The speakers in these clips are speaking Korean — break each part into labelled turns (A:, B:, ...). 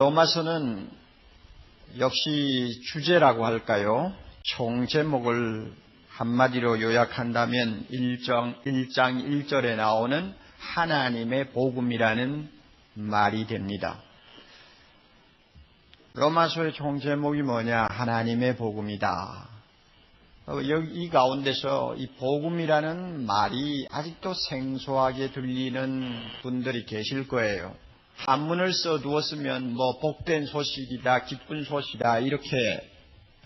A: 로마서는 역시 주제라고 할까요? 총 제목을 한마디로 요약한다면 1장 1절에 나오는 하나님의 복음이라는 말이 됩니다. 로마서의 총 제목이 뭐냐? 하나님의 복음이다. 이 가운데서 이 복음이라는 말이 아직도 생소하게 들리는 분들이 계실 거예요. 한문을 써두었으면 복된 소식이다, 기쁜 소식이다 이렇게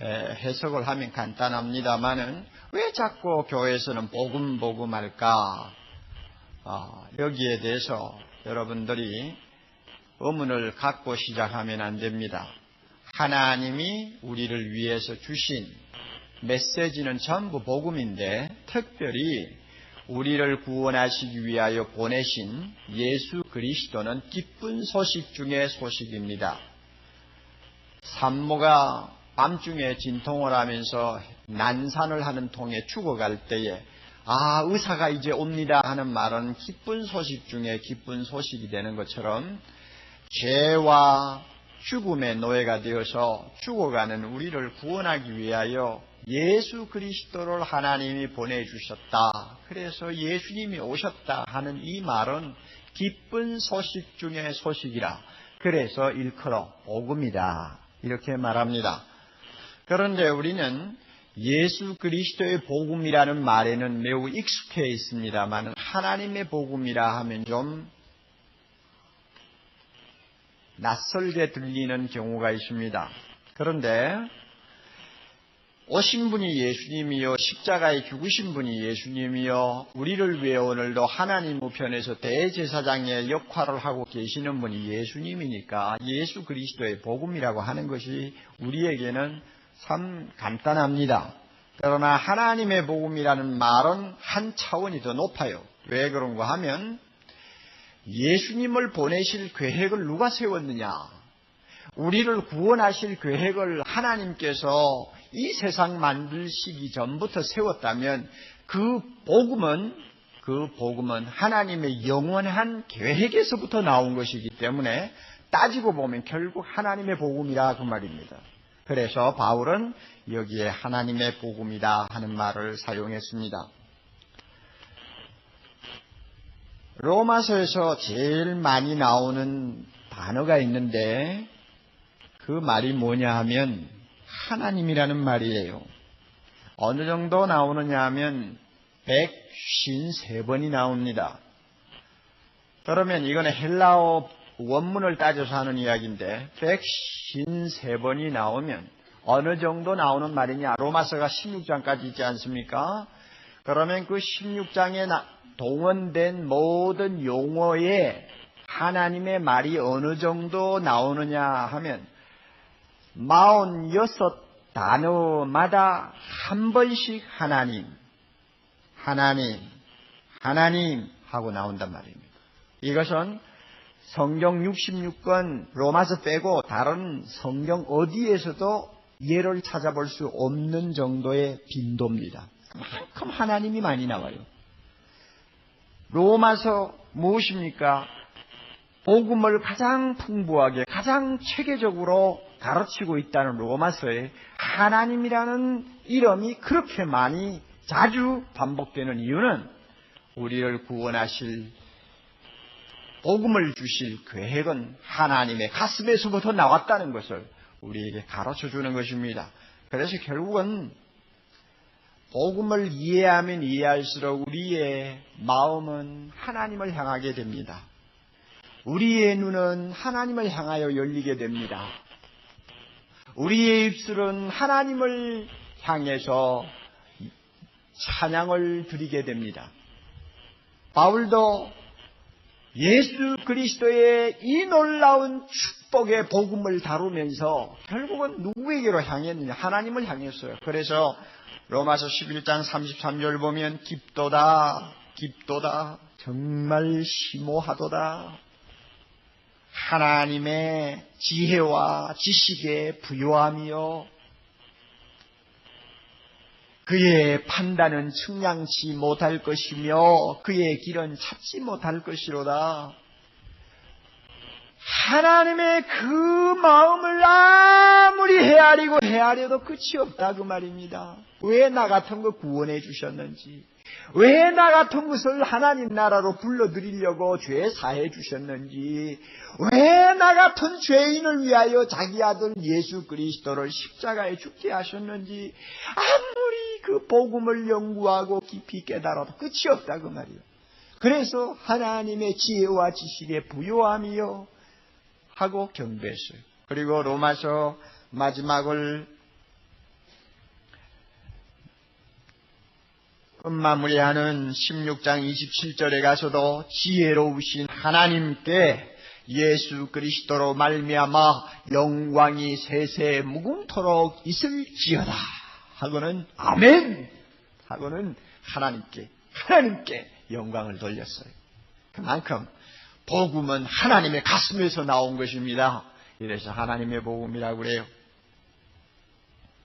A: 해석을 하면 간단합니다만은 왜 자꾸 교회에서는 복음 할까? 여기에 대해서 여러분들이 의문을 갖고 시작하면 안 됩니다. 하나님이 우리를 위해서 주신 메시지는 전부 복음인데 특별히 우리를 구원하시기 위하여 보내신 예수 그리스도는 기쁜 소식 중의 소식입니다. 산모가 밤중에 진통을 하면서 난산을 하는 통에 죽어갈 때에 의사가 이제 옵니다 하는 말은 기쁜 소식 중에 기쁜 소식이 되는 것처럼 죄와 죽음의 노예가 되어서 죽어가는 우리를 구원하기 위하여 예수 그리스도를 하나님이 보내주셨다. 그래서 예수님이 오셨다 하는 이 말은 기쁜 소식 중의 소식이라. 그래서 일컬어 복음이다. 이렇게 말합니다. 그런데 우리는 예수 그리스도의 복음이라는 말에는 매우 익숙해 있습니다만 하나님의 복음이라 하면 좀 낯설게 들리는 경우가 있습니다. 그런데 오신 분이 예수님이요, 십자가에 죽으신 분이 예수님이요, 우리를 위해 오늘도 하나님 우편에서 대제사장의 역할을 하고 계시는 분이 예수님이니까 예수 그리스도의 복음이라고 하는 것이 우리에게는 참 간단합니다. 그러나 하나님의 복음이라는 말은 한 차원이 더 높아요. 왜 그런가 하면 예수님을 보내실 계획을 누가 세웠느냐? 우리를 구원하실 계획을 하나님께서 이 세상 만들시기 전부터 세웠다면 그 복음은 하나님의 영원한 계획에서부터 나온 것이기 때문에 따지고 보면 결국 하나님의 복음이라 그 말입니다. 그래서 바울은 여기에 하나님의 복음이다 하는 말을 사용했습니다. 로마서에서 제일 많이 나오는 단어가 있는데 그 말이 뭐냐 하면 하나님이라는 말이에요. 어느 정도 나오느냐 하면 153번이 나옵니다. 그러면 이거는 헬라어 원문을 따져서 하는 이야기인데 153번이 나오면 어느 정도 나오는 말이냐? 로마서가 16장까지 있지 않습니까? 그러면 그 16장에 동원된 모든 용어에 하나님의 말이 어느 정도 나오느냐 하면 46단어마다 한 번씩 하나님 하고 나온단 말입니다. 이것은 성경 66권 로마서 빼고 다른 성경 어디에서도 예를 찾아볼 수 없는 정도의 빈도입니다. 그만큼 하나님이 많이 나와요. 로마서 무엇입니까? 복음을 가장 풍부하게 가장 체계적으로 가르치고 있다는 로마서에 하나님이라는 이름이 그렇게 많이 자주 반복되는 이유는 우리를 구원하실 복음을 주실 계획은 하나님의 가슴에서부터 나왔다는 것을 우리에게 가르쳐 주는 것입니다. 그래서 결국은 복음을 이해하면 이해할수록 우리의 마음은 하나님을 향하게 됩니다. 우리의 눈은 하나님을 향하여 열리게 됩니다. 우리의 입술은 하나님을 향해서 찬양을 드리게 됩니다. 바울도 예수 그리스도의 이 놀라운 축복의 복음을 다루면서 결국은 누구에게로 향했느냐? 하나님을 향했어요. 그래서 로마서 11장 33절 보면 깊도다 정말 심오하도다. 하나님의 지혜와 지식의 부요함이요 그의 판단은 측량치 못할 것이며 그의 길은 찾지 못할 것이로다. 하나님의 그 마음을 아무리 헤아려도 끝이 없다 그 말입니다. 왜 나 같은 거 구원해 주셨는지, 왜 나 같은 것을 하나님 나라로 불러들이려고 죄 사해 주셨는지, 왜 나 같은 죄인을 위하여 자기 아들 예수 그리스도를 십자가에 죽게 하셨는지 아무리 그 복음을 연구하고 깊이 깨달아도 끝이 없다 그 말이에요. 그래서 하나님의 지혜와 지식에 부요함이요 하고 경배했어요. 그리고 로마서 마지막을 끝마무리하는 16장 27절에 가서도 지혜로우신 하나님께 예수 그리스도로 말미암아 영광이 세세 무궁토록 있을지어다 하고는 아멘 하고는 하나님께 영광을 돌렸어요. 그만큼 복음은 하나님의 가슴에서 나온 것입니다. 이래서 하나님의 복음이라고 그래요.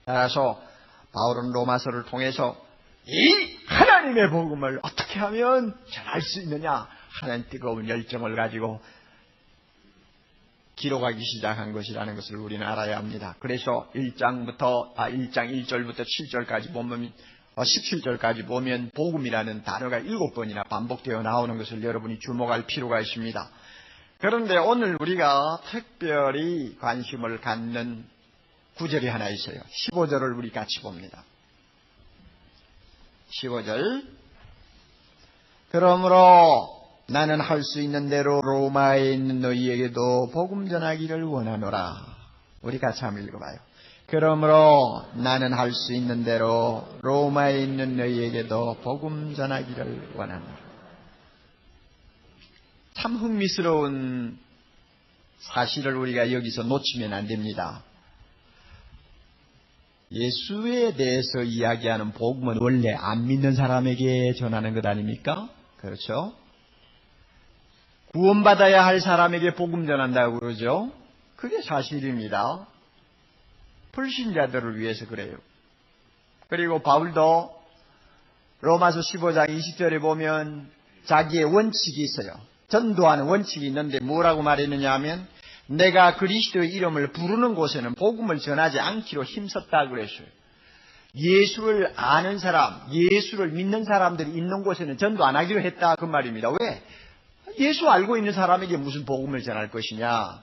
A: 따라서 바울은 로마서를 통해서 이 하나님의 복음을 어떻게 하면 전할 수 있느냐 하는 뜨거운 열정을 가지고 기록하기 시작한 것이라는 것을 우리는 알아야 합니다. 그래서 1장 1절부터 7절까지 보면 17절까지 보면 복음이라는 단어가 7번이나 반복되어 나오는 것을 여러분이 주목할 필요가 있습니다. 그런데 오늘 우리가 특별히 관심을 갖는 구절이 하나 있어요. 15절을 우리 같이 봅니다. 15절. 그러므로 나는 할 수 있는 대로 로마에 있는 너희에게도 복음 전하기를 원하노라. 우리 같이 한번 읽어봐요. 그러므로 나는 할 수 있는 대로 로마에 있는 너희에게도 복음 전하기를 원하노라. 참 흥미스러운 사실을 우리가 여기서 놓치면 안 됩니다. 예수에 대해서 이야기하는 복음은 원래 안 믿는 사람에게 전하는 것 아닙니까? 그렇죠? 구원받아야 할 사람에게 복음 전한다고 그러죠? 그게 사실입니다. 불신자들을 위해서 그래요. 그리고 바울도 로마서 15장 20절에 보면 자기의 원칙이 있어요. 전도하는 원칙이 있는데 뭐라고 말했느냐 하면 내가 그리스도의 이름을 부르는 곳에는 복음을 전하지 않기로 힘썼다 그랬어요. 예수를 아는 사람, 예수를 믿는 사람들이 있는 곳에는 전도 안 하기로 했다 그 말입니다. 왜? 예수 알고 있는 사람에게 무슨 복음을 전할 것이냐.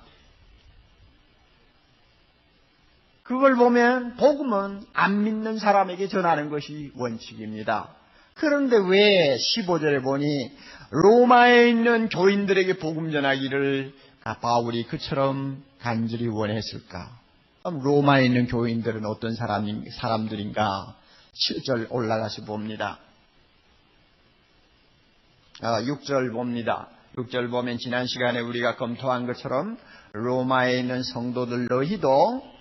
A: 그걸 보면 복음은 안 믿는 사람에게 전하는 것이 원칙입니다. 그런데 왜 15절에 보니 로마에 있는 교인들에게 복음 전하기를 바울이 그처럼 간절히 원했을까? 그럼 로마에 있는 교인들은 어떤 사람들인가? 7절 올라가서 봅니다. 6절 봅니다. 6절 보면 지난 시간에 우리가 검토한 것처럼 로마에 있는 성도들 너희도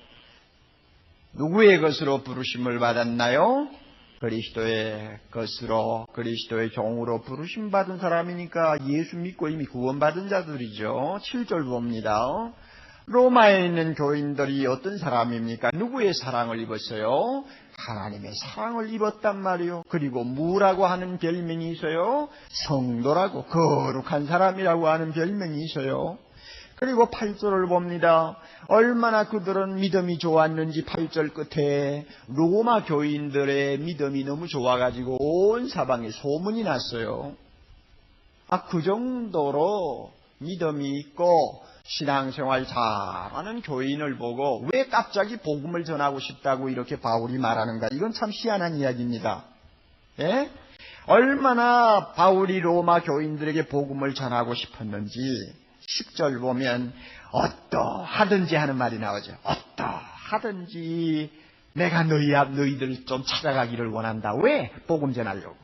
A: 누구의 것으로 부르심을 받았나요? 그리스도의 것으로, 그리스도의 종으로 부르심 받은 사람이니까 예수 믿고 이미 구원받은 자들이죠. 7절 봅니다. 로마에 있는 교인들이 어떤 사람입니까? 누구의 사랑을 입었어요? 하나님의 사랑을 입었단 말이요. 그리고 뭐라고 하는 별명이 있어요? 성도라고, 거룩한 사람이라고 하는 별명이 있어요. 그리고 8절을 봅니다. 얼마나 그들은 믿음이 좋았는지 8절 끝에 로마 교인들의 믿음이 너무 좋아가지고 온 사방에 소문이 났어요. 그 정도로 믿음이 있고 신앙생활 잘하는 교인을 보고 왜 갑자기 복음을 전하고 싶다고 이렇게 바울이 말하는가? 이건 참 희한한 이야기입니다. 예? 얼마나 바울이 로마 교인들에게 복음을 전하고 싶었는지 10절 보면 어떠하든지 하는 말이 나오죠. 어떠하든지 내가 너희들 좀 찾아가기를 원한다. 왜? 복음 전하려고.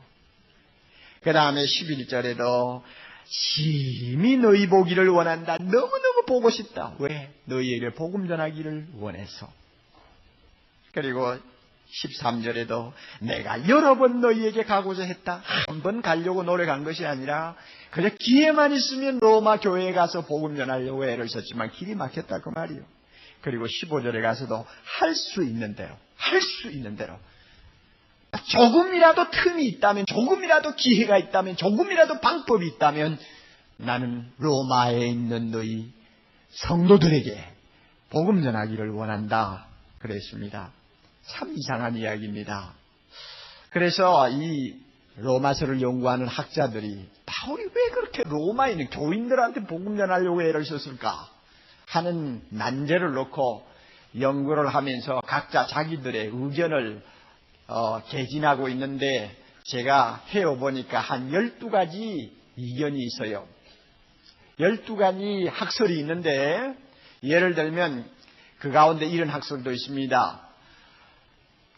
A: 그 다음에 11절에도 심히 너희 보기를 원한다. 너무너무 보고 싶다. 왜? 너희에게 복음 전하기를 원해서. 그리고 13절에도 내가 여러 번 너희에게 가고자 했다. 한 번 가려고 노력한 것이 아니라 그래 기회만 있으면 로마 교회에 가서 복음 전하려고 애를 썼지만 길이 막혔다 그 말이요. 그리고 15절에 가서도 할 수 있는 대로 조금이라도 틈이 있다면, 조금이라도 기회가 있다면, 조금이라도 방법이 있다면 나는 로마에 있는 너희 성도들에게 복음 전하기를 원한다 그랬습니다. 참 이상한 이야기입니다. 그래서 이 로마서를 연구하는 학자들이 바울이 왜 그렇게 로마에 있는 교인들한테 복음 전하려고 애를 썼을까 하는 난제를 놓고 연구를 하면서 각자 자기들의 의견을 개진하고 있는데, 제가 해보니까 한 12가지 이견이 있어요. 12가지 학설이 있는데, 예를 들면 그 가운데 이런 학설도 있습니다.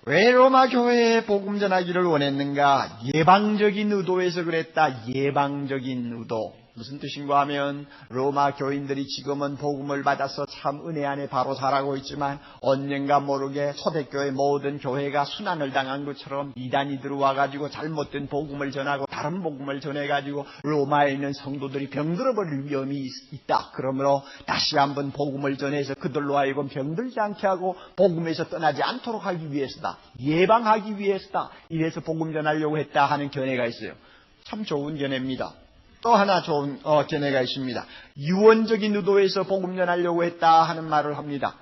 A: 왜 로마 교회에 복음 전하기를 원했는가? 예방적인 의도에서 그랬다. 예방적인 의도. 무슨 뜻인가 하면 로마 교인들이 지금은 복음을 받아서 참 은혜 안에 바로 살아가고 있지만 언젠가 모르게 초대교회 모든 교회가 순환을 당한 것처럼 이단이 들어와가지고 잘못된 복음을 전하고 다른 복음을 전해가지고 로마에 있는 성도들이 병들어버릴 위험이 있다. 그러므로 다시 한번 복음을 전해서 그들로 하여금 병들지 않게 하고 복음에서 떠나지 않도록 하기 위해서다. 예방하기 위해서다. 이래서 복음 전하려고 했다 하는 견해가 있어요. 참 좋은 견해입니다. 또 하나 좋은 견해가 있습니다. 유언적인 의도에서 복음 전하려고 했다 하는 말을 합니다.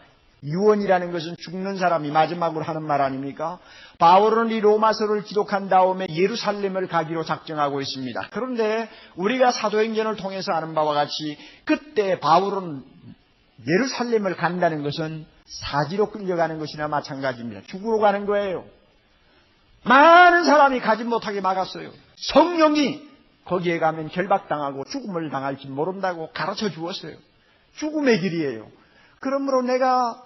A: 유언이라는 것은 죽는 사람이 마지막으로 하는 말 아닙니까? 바울은 이 로마서를 기록한 다음에 예루살렘을 가기로 작정하고 있습니다. 그런데 우리가 사도행전을 통해서 아는 바와 같이 그때 바울은 예루살렘을 간다는 것은 사지로 끌려가는 것이나 마찬가지입니다. 죽으러 가는 거예요. 많은 사람이 가지 못하게 막았어요. 성령이 거기에 가면 결박당하고 죽음을 당할지 모른다고 가르쳐 주었어요. 죽음의 길이에요. 그러므로 내가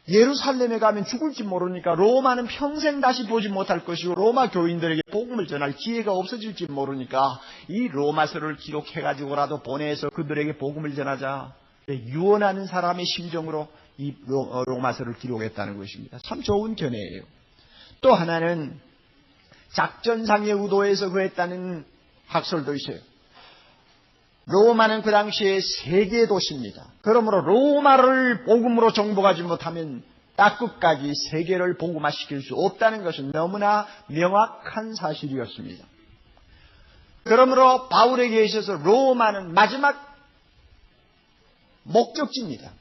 A: 예루살렘에 가면 죽을지 모르니까 로마는 평생 다시 보지 못할 것이고 로마 교인들에게 복음을 전할 기회가 없어질지 모르니까 이 로마서를 기록해가지고라도 보내서 그들에게 복음을 전하자. 유언하는 사람의 심정으로 이 로마서를 기록했다는 것입니다. 참 좋은 견해예요. 또 하나는 작전상의 의도에서 그랬다는 학설도 있어요. 로마는 그 당시에 세계 도시입니다. 그러므로 로마를 복음으로 정복하지 못하면 딱 끝까지 세계를 복음화시킬 수 없다는 것은 너무나 명확한 사실이었습니다. 그러므로 바울에게 있어서 로마는 마지막 목적지입니다.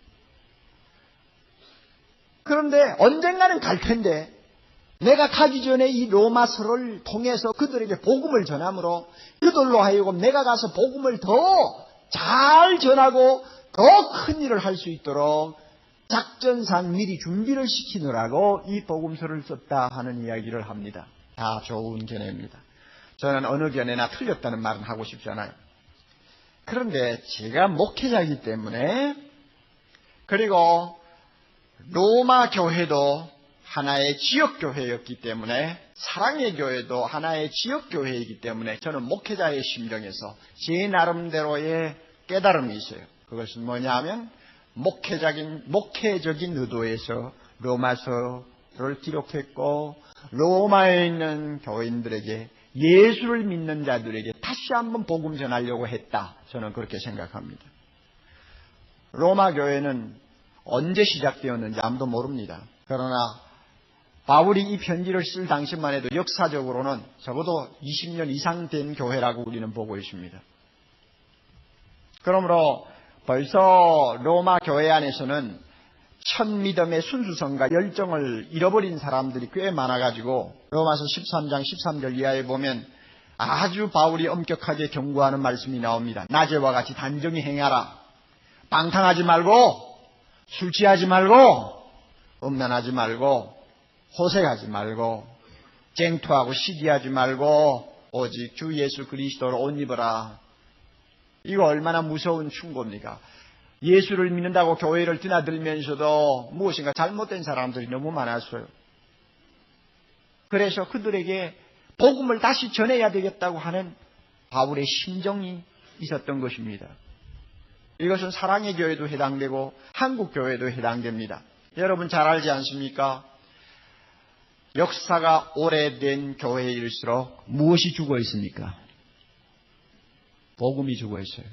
A: 그런데 언젠가는 갈 텐데 내가 가기 전에 이 로마서를 통해서 그들에게 복음을 전함으로 그들로 하여금 내가 가서 복음을 더 잘 전하고 더 큰 일을 할 수 있도록 작전상 미리 준비를 시키느라고 이 복음서를 썼다 하는 이야기를 합니다. 다 좋은 견해입니다. 저는 어느 견해나 틀렸다는 말은 하고 싶지 않아요. 그런데 제가 목회자이기 때문에, 그리고 로마 교회도 하나의 지역교회였기 때문에, 사랑의 교회도 하나의 지역교회이기 때문에 저는 목회자의 심정에서 제 나름대로의 깨달음이 있어요. 그것은 뭐냐면 목회적인 의도에서 로마서를 기록했고 로마에 있는 교인들에게, 예수를 믿는 자들에게 다시 한번 복음 전하려고 했다. 저는 그렇게 생각합니다. 로마 교회는 언제 시작되었는지 아무도 모릅니다. 그러나 바울이 이 편지를 쓸 당시만 해도 역사적으로는 적어도 20년 이상 된 교회라고 우리는 보고 있습니다. 그러므로 벌써 로마 교회 안에서는 첫 믿음의 순수성과 열정을 잃어버린 사람들이 꽤 많아가지고 로마서 13장 13절 이하에 보면 아주 바울이 엄격하게 경고하는 말씀이 나옵니다. 낮에와 같이 단정히 행하라. 방탕하지 말고, 술 취하지 말고, 음란하지 말고, 호색하지 말고, 쟁투하고 시기하지 말고 오직 주 예수 그리스도를 옷 입어라. 이거 얼마나 무서운 충고입니까? 예수를 믿는다고 교회를 드나들면서도 무엇인가 잘못된 사람들이 너무 많았어요. 그래서 그들에게 복음을 다시 전해야 되겠다고 하는 바울의 심정이 있었던 것입니다. 이것은 사랑의 교회도 해당되고 한국 교회도 해당됩니다. 여러분 잘 알지 않습니까? 역사가 오래된 교회일수록 무엇이 죽어 있습니까? 복음이 죽어 있어요.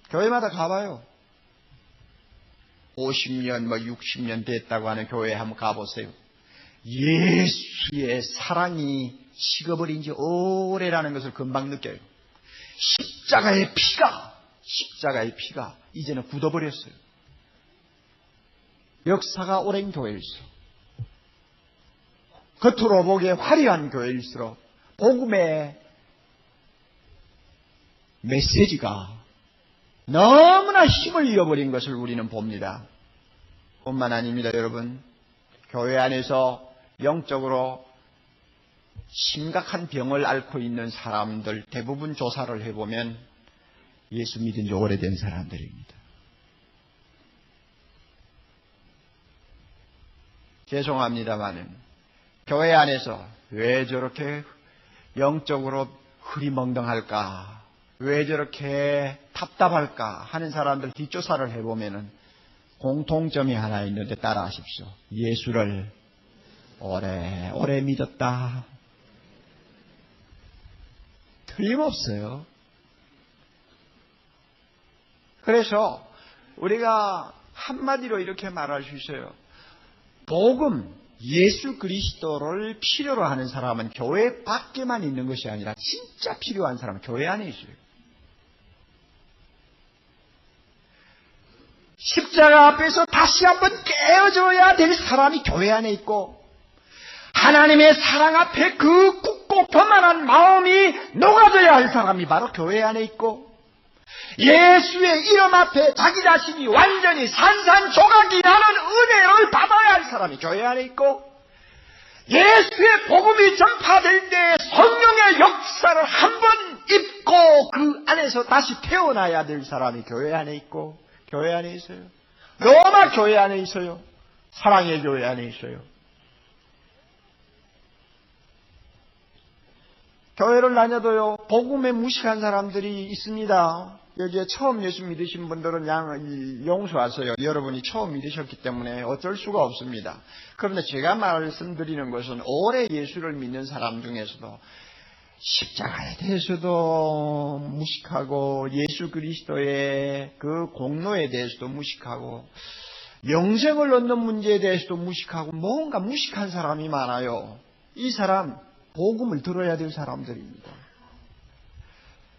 A: 교회마다 가봐요. 50년, 60년 됐다고 하는 교회에 한번 가보세요. 예수의 사랑이 식어버린 지 오래라는 것을 금방 느껴요. 십자가의 피가 십자가의 피가 이제는 굳어버렸어요. 역사가 오랜 교회일수록, 겉으로 보기에 화려한 교회일수록 복음의 메시지가 너무나 힘을 잃어버린 것을 우리는 봅니다. 뿐만 아닙니다, 여러분. 교회 안에서 영적으로 심각한 병을 앓고 있는 사람들 대부분 조사를 해보면 예수 믿은 지 오래된 사람들입니다. 죄송합니다마는 교회 안에서 왜 저렇게 영적으로 흐리멍덩할까, 왜 저렇게 답답할까 하는 사람들 뒷조사를 해보면 공통점이 하나 있는데 따라하십시오. 예수를 오래 믿었다. 틀림없어요. 그래서 우리가 한마디로 이렇게 말할 수 있어요. 복음, 예수 그리스도를 필요로 하는 사람은 교회 밖에만 있는 것이 아니라 진짜 필요한 사람은 교회 안에 있어요. 십자가 앞에서 다시 한번 깨어져야 될 사람이 교회 안에 있고, 하나님의 사랑 앞에 그 굳고 교만한 마음이 녹아져야 할 사람이 바로 교회 안에 있고, 예수의 이름 앞에 자기 자신이 완전히 산산조각이 나는 은혜를 받아야 할 사람이 교회 안에 있고, 예수의 복음이 전파될 때 성령의 역사를 한번 입고 그 안에서 다시 태어나야 될 사람이 교회 안에 있고, 교회 안에 있어요. 로마 교회 안에 있어요. 사랑의 교회 안에 있어요. 교회를 다녀도요, 복음에 무식한 사람들이 있습니다. 여기에 처음 예수 믿으신 분들은 용서하세요. 여러분이 처음 믿으셨기 때문에 어쩔 수가 없습니다. 그런데 제가 말씀드리는 것은 오래 예수를 믿는 사람 중에서도 십자가에 대해서도 무식하고, 예수 그리스도의 그 공로에 대해서도 무식하고, 영생을 얻는 문제에 대해서도 무식하고, 뭔가 무식한 사람이 많아요. 이 사람 복음을 들어야 될 사람들입니다.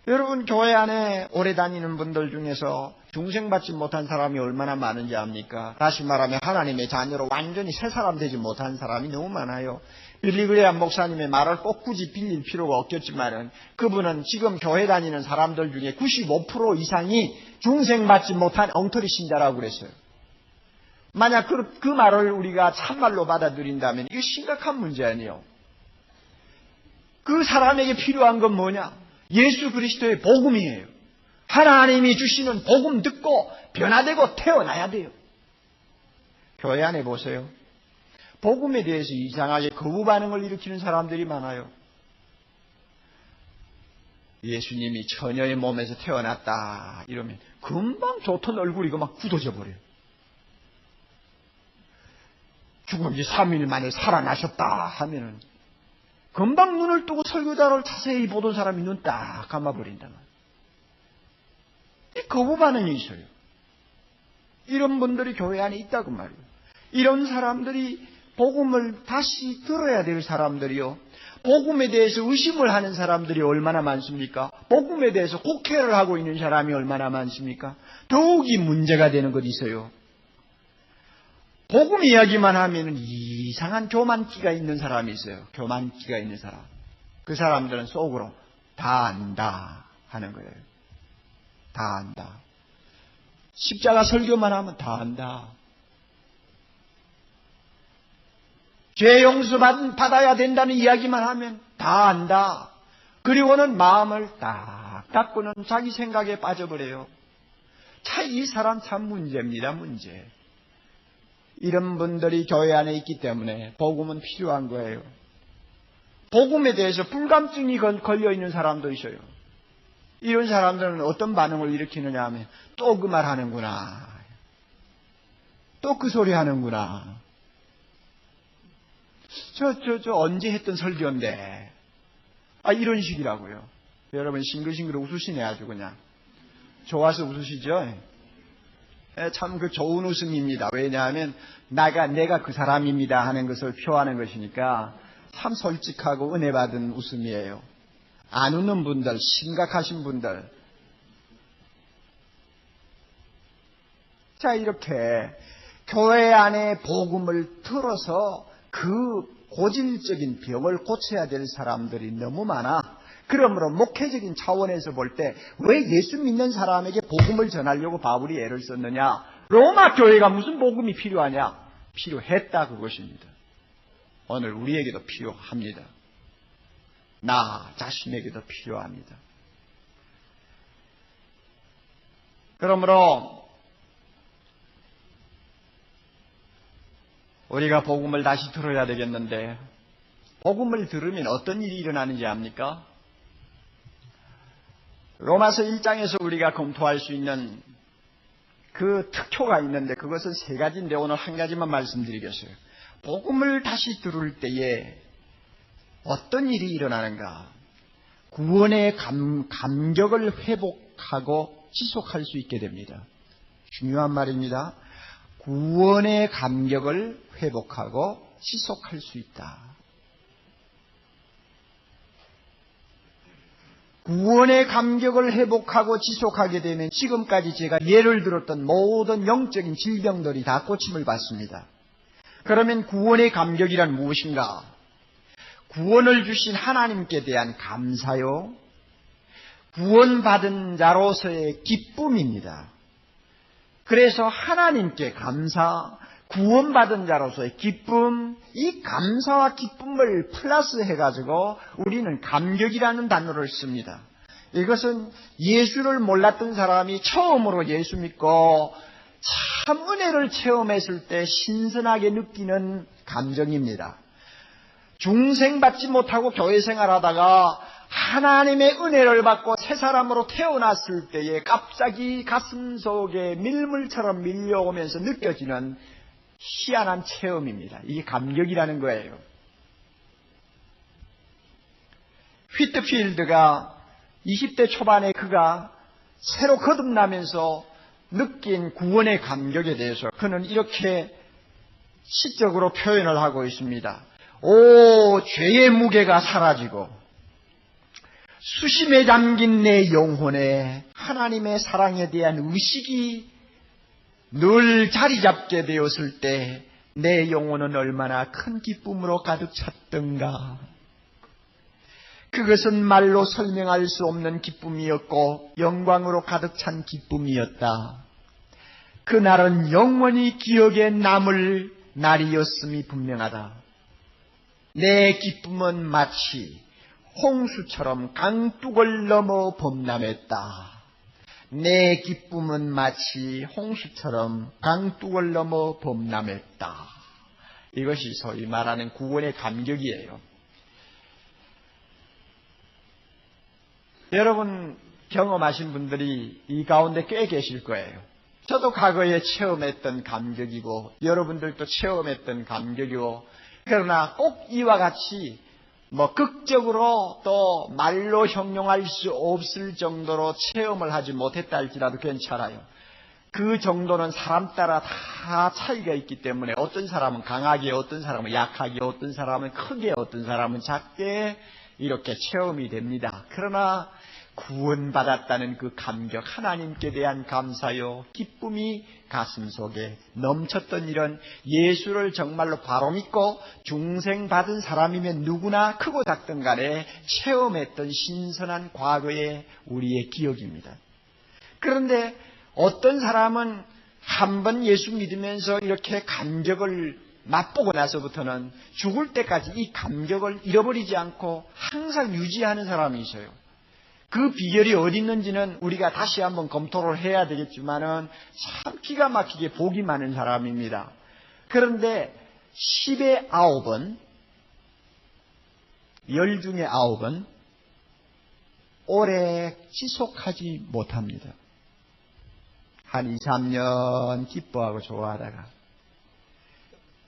A: 여러분, 교회 안에 오래 다니는 분들 중에서 중생받지 못한 사람이 얼마나 많은지 압니까? 다시 말하면 하나님의 자녀로 완전히 새 사람 되지 못한 사람이 너무 많아요. 빌리그레암 목사님의 말을 꼭 굳이 빌릴 필요가 없겠지만은, 그분은 지금 교회 다니는 사람들 중에 95% 이상이 중생받지 못한 엉터리 신자라고 그랬어요. 만약 그 말을 우리가 참말로 받아들인다면 이거 심각한 문제 아니에요. 그 사람에게 필요한 건 뭐냐? 예수 그리스도의 복음이에요. 하나님이 주시는 복음 듣고 변화되고 태어나야 돼요. 교회 안에 보세요. 복음에 대해서 이상하게 거부 반응을 일으키는 사람들이 많아요. 예수님이 처녀의 몸에서 태어났다 이러면 금방 좋던 얼굴이 막 굳어져 버려요. 죽은 지 3일 만에 살아나셨다 하면은 금방 눈을 뜨고 설교자를 자세히 보던 사람이 눈 딱 감아버린다. 이 거부 반응이 있어요. 이런 분들이 교회 안에 있다고 말이에요. 이런 사람들이 복음을 다시 들어야 될 사람들이요. 복음에 대해서 의심을 하는 사람들이 얼마나 많습니까? 복음에 대해서 곡해를 하고 있는 사람이 얼마나 많습니까? 더욱이 문제가 되는 것이 있어요. 복음 이야기만 하면 이상한 교만기가 있는 사람이 있어요. 교만기가 있는 사람. 그 사람들은 속으로 다 안다 하는 거예요. 다 안다. 십자가 설교만 하면 다 안다. 죄 용서 받아야 된다는 이야기만 하면 다 안다. 그리고는 마음을 딱 닫고는 자기 생각에 빠져버려요. 참 이 사람 참 문제입니다. 문제. 이런 분들이 교회 안에 있기 때문에 복음은 필요한 거예요. 복음에 대해서 불감증이 걸려있는 사람도 있어요. 이런 사람들은 어떤 반응을 일으키느냐 하면 또 그 말 하는구나. 또 그 소리 하는구나. 저 언제 했던 설교인데. 이런 식이라고요. 여러분 싱글싱글 웃으시네 아주 그냥. 좋아서 웃으시죠? 참 그 좋은 웃음입니다. 왜냐하면 내가 그 사람입니다 하는 것을 표하는 것이니까 참 솔직하고 은혜 받은 웃음이에요. 안 웃는 분들, 심각하신 분들, 자, 이렇게 교회 안에 복음을 들어서 그 고질적인 병을 고쳐야 될 사람들이 너무 많아. 그러므로 목회적인 차원에서 볼 때 왜 예수 믿는 사람에게 복음을 전하려고 바울이 애를 썼느냐? 로마 교회가 무슨 복음이 필요하냐? 필요했다, 그것입니다. 오늘 우리에게도 필요합니다. 나 자신에게도 필요합니다. 그러므로 우리가 복음을 다시 들어야 되겠는데, 복음을 들으면 어떤 일이 일어나는지 압니까? 로마서 1장에서 우리가 검토할 수 있는 그 특효가 있는데, 그것은 세 가지인데 오늘 한 가지만 말씀드리겠어요. 복음을 다시 들을 때에 어떤 일이 일어나는가? 구원의 감격을 회복하고 지속할 수 있게 됩니다. 중요한 말입니다. 구원의 감격을 회복하고 지속할 수 있다. 구원의 감격을 회복하고 지속하게 되면 지금까지 제가 예를 들었던 모든 영적인 질병들이 다 고침을 받습니다. 그러면 구원의 감격이란 무엇인가? 구원을 주신 하나님께 대한 감사요, 구원받은 자로서의 기쁨입니다. 그래서 하나님께 감사, 구원받은 자로서의 기쁨, 이 감사와 기쁨을 플러스 해가지고 우리는 감격이라는 단어를 씁니다. 이것은 예수를 몰랐던 사람이 처음으로 예수 믿고 참 은혜를 체험했을 때 신선하게 느끼는 감정입니다. 중생받지 못하고 교회 생활하다가 하나님의 은혜를 받고 새 사람으로 태어났을 때에 갑자기 가슴속에 밀물처럼 밀려오면서 느껴지는 희한한 체험입니다. 이게 감격이라는 거예요. 휘트필드가 20대 초반에 그가 새로 거듭나면서 느낀 구원의 감격에 대해서 그는 이렇게 시적으로 표현을 하고 있습니다. 오, 죄의 무게가 사라지고 수심에 잠긴 내 영혼에 하나님의 사랑에 대한 의식이 늘 자리 잡게 되었을 때 내 영혼은 얼마나 큰 기쁨으로 가득 찼던가. 그것은 말로 설명할 수 없는 기쁨이었고 영광으로 가득 찬 기쁨이었다. 그날은 영원히 기억에 남을 날이었음이 분명하다. 내 기쁨은 마치 홍수처럼 강둑을 넘어 범람했다. 내 기쁨은 마치 홍수처럼 강둑을 넘어 범람했다. 이것이 소위 말하는 구원의 감격이에요. 여러분 경험하신 분들이 이 가운데 꽤 계실 거예요. 저도 과거에 체험했던 감격이고 여러분들도 체험했던 감격이고, 그러나 꼭 이와 같이 극적으로 또 말로 형용할 수 없을 정도로 체험을 하지 못했다 할지라도 괜찮아요. 그 정도는 사람 따라 다 차이가 있기 때문에 어떤 사람은 강하게, 어떤 사람은 약하게, 어떤 사람은 크게, 어떤 사람은 작게 이렇게 체험이 됩니다. 그러나 구원받았다는 그 감격, 하나님께 대한 감사요, 기쁨이 가슴속에 넘쳤던 일은 예수를 정말로 바로 믿고 중생받은 사람이면 누구나 크고 작든 간에 체험했던 신선한 과거의 우리의 기억입니다. 그런데 어떤 사람은 한번 예수 믿으면서 이렇게 감격을 맛보고 나서부터는 죽을 때까지 이 감격을 잃어버리지 않고 항상 유지하는 사람이 있어요. 그 비결이 어디 있는지는 우리가 다시 한번 검토를 해야 되겠지만은 참 기가 막히게 복이 많은 사람입니다. 그런데 10의 9은, 10 중에 9은 오래 지속하지 못합니다. 한 2, 3년 기뻐하고 좋아하다가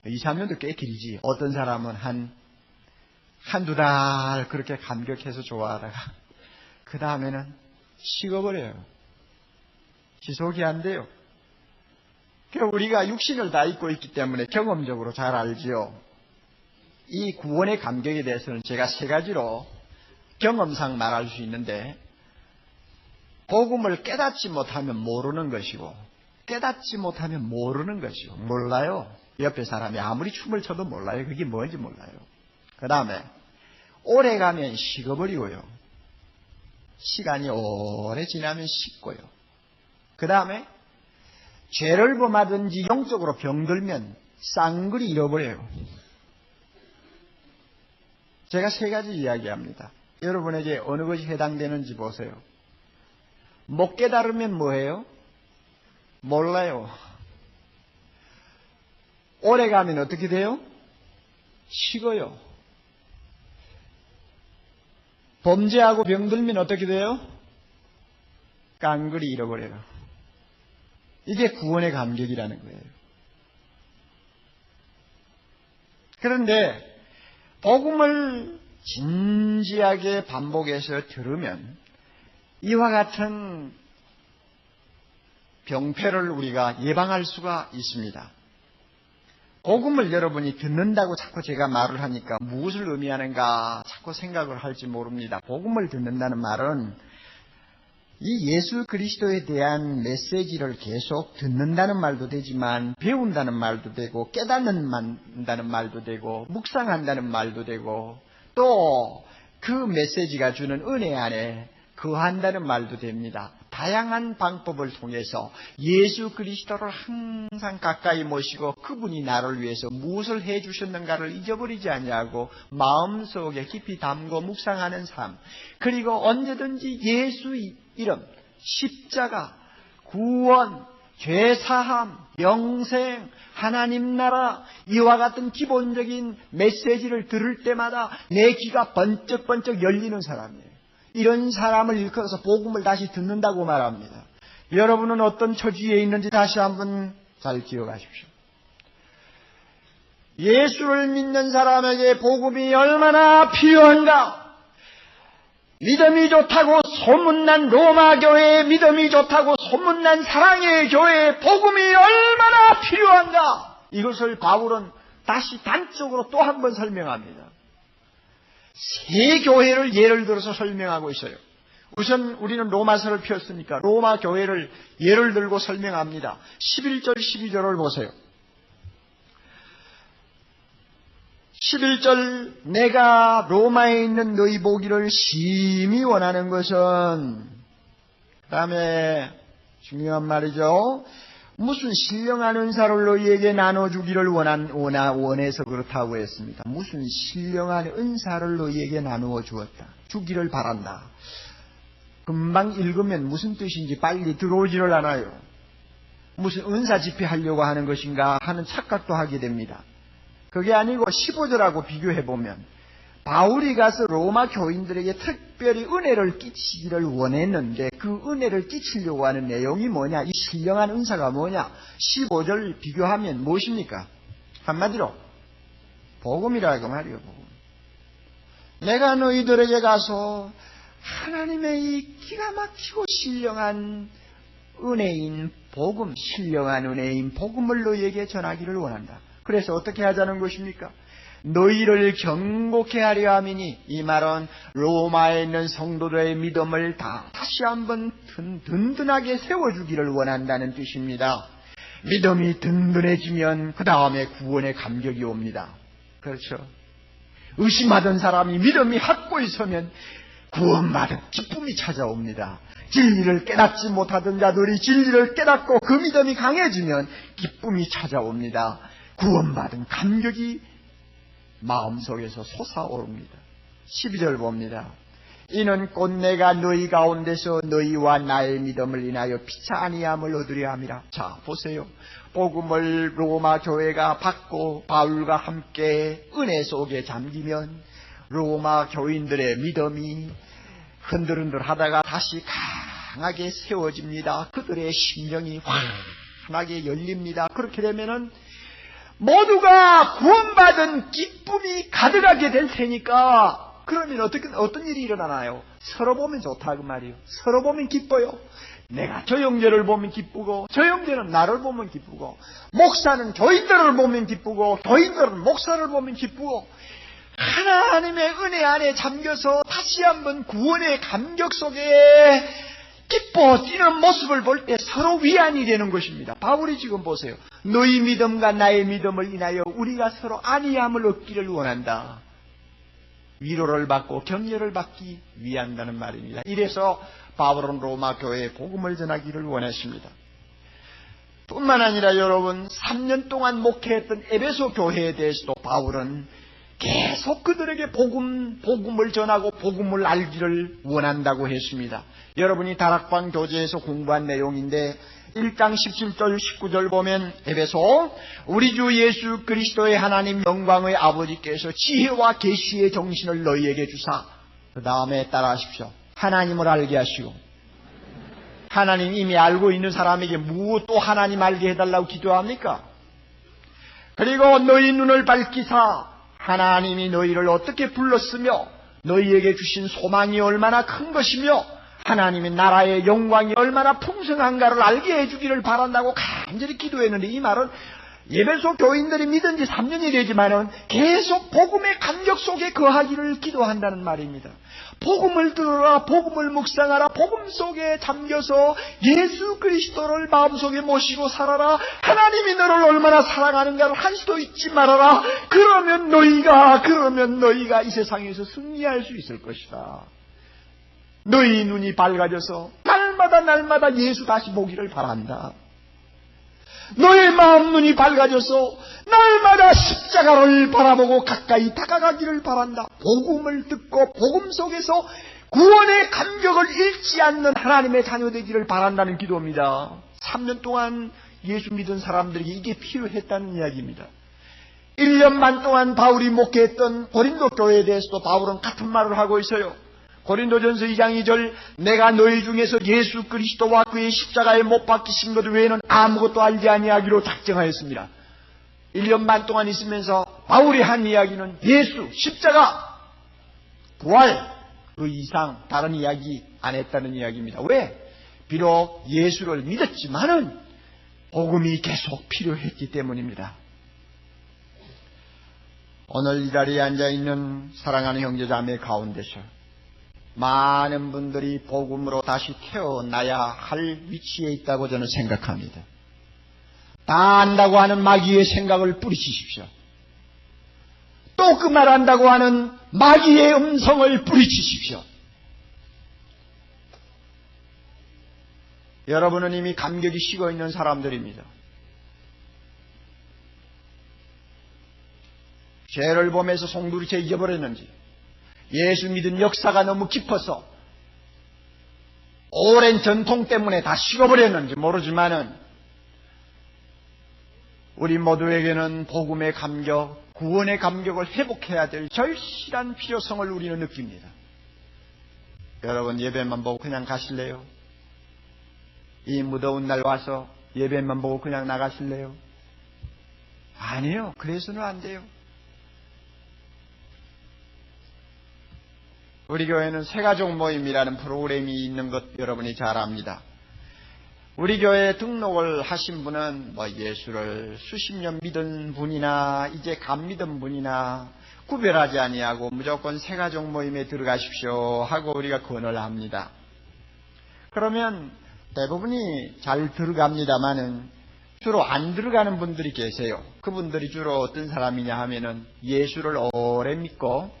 A: 2, 3년도 꽤 길지. 어떤 사람은 한두 달 그렇게 감격해서 좋아하다가 그 다음에는 식어버려요. 지속이 안 돼요. 그러니까 우리가 육신을 다 입고 있기 때문에 경험적으로 잘 알지요. 이 구원의 감격에 대해서는 제가 세 가지로 경험상 말할 수 있는데, 복음을 깨닫지 못하면 모르는 것이고, 깨닫지 못하면 모르는 것이요. 몰라요. 옆에 사람이 아무리 춤을 춰도 몰라요. 그게 뭔지 몰라요. 그 다음에 오래 가면 식어버리고요. 시간이 오래 지나면 식고요. 그 다음에 죄를 범하든지 영적으로 병들면 쌍그리 잃어버려요. 제가 세 가지 이야기합니다. 여러분에게 어느 것이 해당되는지 보세요. 못 깨달으면 뭐예요? 몰라요. 오래 가면 어떻게 돼요? 식어요. 범죄하고 병들면 어떻게 돼요? 깡그리 잃어버려요. 이게 구원의 감격이라는 거예요. 그런데 복음을 진지하게 반복해서 들으면 이와 같은 병폐를 우리가 예방할 수가 있습니다. 복음을 여러분이 듣는다고 자꾸 제가 말을 하니까 무엇을 의미하는가 자꾸 생각을 할지 모릅니다. 복음을 듣는다는 말은 이 예수 그리스도에 대한 메시지를 계속 듣는다는 말도 되지만 배운다는 말도 되고 깨닫는다는 말도 되고 묵상한다는 말도 되고 또 그 메시지가 주는 은혜 안에 거한다는 말도 됩니다. 다양한 방법을 통해서 예수 그리스도를 항상 가까이 모시고 그분이 나를 위해서 무엇을 해주셨는가를 잊어버리지 아니하고 마음속에 깊이 담고 묵상하는 삶, 그리고 언제든지 예수 이름, 십자가, 구원, 죄사함, 영생, 하나님 나라, 이와 같은 기본적인 메시지를 들을 때마다 내 귀가 번쩍번쩍 열리는 사람이에요. 이런 사람을 일컬어서 복음을 다시 듣는다고 말합니다. 여러분은 어떤 처지에 있는지 다시 한번 잘 기억하십시오. 예수를 믿는 사람에게 복음이 얼마나 필요한가? 믿음이 좋다고 소문난 로마 교회에 믿음이 좋다고 소문난 사랑의 교회에 복음이 얼마나 필요한가? 이것을 바울은 다시 단적으로 또 한 번 설명합니다. 세 교회를 예를 들어서 설명하고 있어요. 우선 우리는 로마서를 폈으니까 로마 교회를 예를 들고 설명합니다. 11절 12절을 보세요. 11절 내가 로마에 있는 너희 보기를 심히 원하는 것은, 그 다음에 중요한 말이죠. 무슨 신령한 은사를 너희에게 나눠주기를 원해서 그렇다고 했습니다. 무슨 신령한 은사를 너희에게 나누어 주었다. 주기를 바란다. 금방 읽으면 무슨 뜻인지 빨리 들어오지를 않아요. 무슨 은사 집회하려고 하는 것인가 하는 착각도 하게 됩니다. 그게 아니고 15절하고 비교해보면 바울이 가서 로마 교인들에게 특별히 은혜를 끼치기를 원했는데 그 은혜를 끼치려고 하는 내용이 뭐냐? 이 신령한 은사가 뭐냐? 15절 비교하면 무엇입니까? 한마디로 복음이라고 말이요. 복음. 내가 너희들에게 가서 하나님의 이 기가 막히고 신령한 은혜인 복음, 신령한 은혜인 복음을 너희에게 전하기를 원한다. 그래서 어떻게 하자는 것입니까? 너희를 경고케 하려 함이니, 이 말은 로마에 있는 성도들의 믿음을 다시 한번 든든하게 세워주기를 원한다는 뜻입니다. 믿음이 든든해지면 그 다음에 구원의 감격이 옵니다. 그렇죠? 의심하던 사람이 믿음이 확고히 서면 구원받은 기쁨이 찾아옵니다. 진리를 깨닫지 못하던 자들이 진리를 깨닫고 그 믿음이 강해지면 기쁨이 찾아옵니다. 구원받은 감격이 마음속에서 솟아오릅니다. 12절 봅니다. 이는 곧 내가 너희 가운데서 너희와 나의 믿음을 인하여 피차 아니함을 얻으려 함이라. 자, 보세요. 복음을 로마 교회가 받고 바울과 함께 은혜 속에 잠기면 로마 교인들의 믿음이 흔들흔들 하다가 다시 강하게 세워집니다. 그들의 심령이 환하게 열립니다. 그렇게 되면은 모두가 구원받은 기쁨이 가득하게 될 테니까, 그러면 어떤 일이 일어나나요? 서로 보면 좋다 그 말이에요. 서로 보면 기뻐요. 내가 저 형제를 보면 기쁘고, 저 형제는 나를 보면 기쁘고, 목사는 교인들을 보면 기쁘고, 교인들은 목사를 보면 기쁘고, 하나님의 은혜 안에 잠겨서 다시 한번 구원의 감격 속에 기뻐 뛰는 모습을 볼 때 서로 위안이 되는 것입니다. 바울이 지금 보세요. 너희 믿음과 나의 믿음을 인하여 우리가 서로 안위함을 얻기를 원한다. 위로를 받고 격려를 받기 위한다는 말입니다. 이래서 바울은 로마 교회에 복음을 전하기를 원했습니다. 뿐만 아니라 여러분 3년 동안 목회했던 에베소 교회에 대해서도 바울은 계속 그들에게 복음을 전하고 복음을 알기를 원한다고 했습니다. 여러분이 다락방 교재에서 공부한 내용인데 1장 17절 19절 보면 에베소 우리 주 예수 그리스도의 하나님 영광의 아버지께서 지혜와 계시의 정신을 너희에게 주사 그 다음에 따라하십시오. 하나님을 알게 하시고 하나님 이미 알고 있는 사람에게 무엇도 하나님 알게 해달라고 기도합니까? 그리고 너희 눈을 밝히사 하나님이 너희를 어떻게 불렀으며 너희에게 주신 소망이 얼마나 큰 것이며 하나님의 나라의 영광이 얼마나 풍성한가를 알게 해주기를 바란다고 간절히 기도했는데 이 말은 에베소 교인들이 믿은 지 3년이 되지만은 계속 복음의 감격 속에 거하기를 기도한다는 말입니다. 복음을 들어라, 복음을 묵상하라, 복음 속에 잠겨서 예수 그리스도를 마음속에 모시고 살아라. 하나님이 너를 얼마나 사랑하는가를 한 수도 잊지 말아라. 그러면 너희가 이 세상에서 승리할 수 있을 것이다. 너희 눈이 밝아져서 날마다 예수 다시 보기를 바란다. 너의 마음 눈이 밝아져서 날마다 십자가를 바라보고 가까이 다가가기를 바란다. 복음을 듣고 복음 속에서 구원의 감격을 잃지 않는 하나님의 자녀 되기를 바란다는 기도입니다. 3년 동안 예수 믿은 사람들에게 이게 필요했다는 이야기입니다. 1년 반 동안 바울이 목회했던 고린도 교회에 대해서도 바울은 같은 말을 하고 있어요. 고린도전서 2장 2절 내가 너희 중에서 예수 그리스도와 그의 십자가에 못 박히신 것 외에는 아무것도 알지 아니하기로 작정하였습니다. 1년 반 동안 있으면서 바울이 한 이야기는 예수, 십자가, 부활 그 이상 다른 이야기 안 했다는 이야기입니다. 왜? 비록 예수를 믿었지만은 복음이 계속 필요했기 때문입니다. 오늘 이 자리에 앉아있는 사랑하는 형제자매 가운데서 많은 분들이 복음으로 다시 태어나야 할 위치에 있다고 저는 생각합니다. 다 안다고 하는 마귀의 생각을 뿌리치십시오. 또 그 말 안다고 하는 마귀의 음성을 뿌리치십시오. 여러분은 이미 감격이 식어 있는 사람들입니다. 죄를 범해서 송두리째 잊어버렸는지 예수 믿은 역사가 너무 깊어서 오랜 전통 때문에 다 식어버렸는지 모르지만은 우리 모두에게는 복음의 감격, 구원의 감격을 회복해야 될 절실한 필요성을 우리는 느낍니다. 여러분 예배만 보고 그냥 가실래요? 이 무더운 날 와서 예배만 보고 그냥 나가실래요? 아니요. 그래서는 안 돼요. 우리 교회는 새가족 모임이라는 프로그램이 있는 것 여러분이 잘 압니다. 우리 교회에 등록을 하신 분은 예수를 수십 년 믿은 분이나 이제 감 믿은 분이나 구별하지 아니하고 무조건 새가족 모임에 들어가십시오 하고 우리가 권을 합니다. 그러면 대부분이 잘 들어갑니다마는 주로 안 들어가는 분들이 계세요. 그분들이 주로 어떤 사람이냐 하면은 예수를 오래 믿고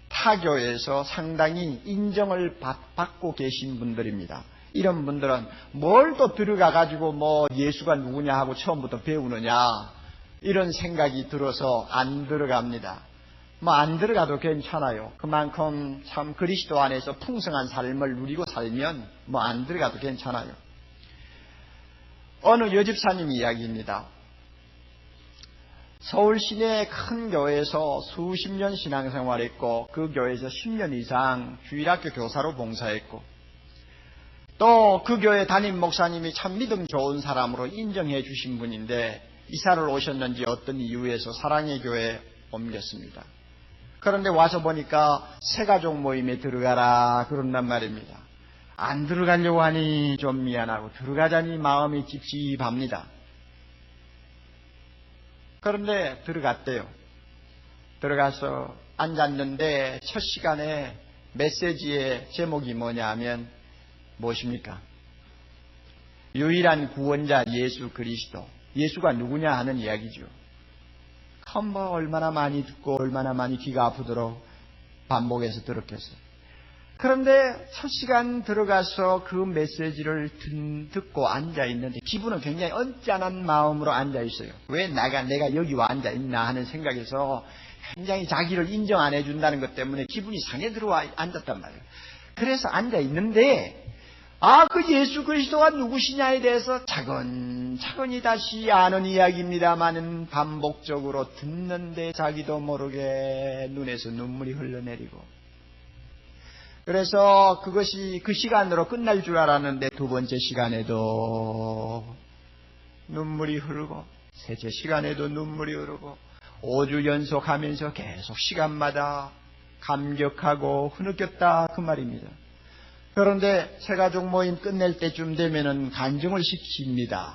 A: 타교에서 상당히 인정을 받고 계신 분들입니다. 이런 분들은 뭘 또 들어가가지고 예수가 누구냐 하고 처음부터 배우느냐 이런 생각이 들어서 안 들어갑니다. 안 들어가도 괜찮아요. 그만큼 참 그리스도 안에서 풍성한 삶을 누리고 살면 안 들어가도 괜찮아요. 어느 여집사님 이야기입니다. 서울 시내 큰 교회에서 수십 년 신앙생활했고 그 교회에서 10년 이상 주일학교 교사로 봉사했고 또 그 교회 담임 목사님이 참 믿음 좋은 사람으로 인정해 주신 분인데 이사를 오셨는지 어떤 이유에서 사랑의 교회에 옮겼습니다. 그런데 와서 보니까 새가족 모임에 들어가라 그런단 말입니다. 안 들어가려고 하니 좀 미안하고 들어가자니 마음이 찝찝합니다. 그런데 들어갔대요. 들어가서 앉았는데 첫 시간에 메시지의 제목이 뭐냐 하면 무엇입니까? 유일한 구원자 예수 그리스도. 예수가 누구냐 하는 이야기죠. 뭐 얼마나 많이 듣고 얼마나 많이 귀가 아프도록 반복해서 들었겠어요. 그런데 첫 시간 들어가서 그 메시지를 듣고 앉아있는데 기분은 굉장히 언짢은 마음으로 앉아있어요. 왜 내가 여기 와 앉아있나 하는 생각에서 굉장히 자기를 인정 안 해준다는 것 때문에 기분이 상해 들어와 앉았단 말이에요. 그래서 앉아있는데 그 예수 그리스도가 누구시냐에 대해서 차근차근히 다시 아는 이야기입니다마는 반복적으로 듣는데 자기도 모르게 눈에서 눈물이 흘러내리고, 그래서 그것이 그 시간으로 끝날 줄 알았는데 두 번째 시간에도 눈물이 흐르고 셋째 시간에도 눈물이 흐르고 5주 연속하면서 계속 시간마다 감격하고 흐느꼈다 그 말입니다. 그런데 새가족 모임 끝낼 때쯤 되면은 간증을 시킵니다.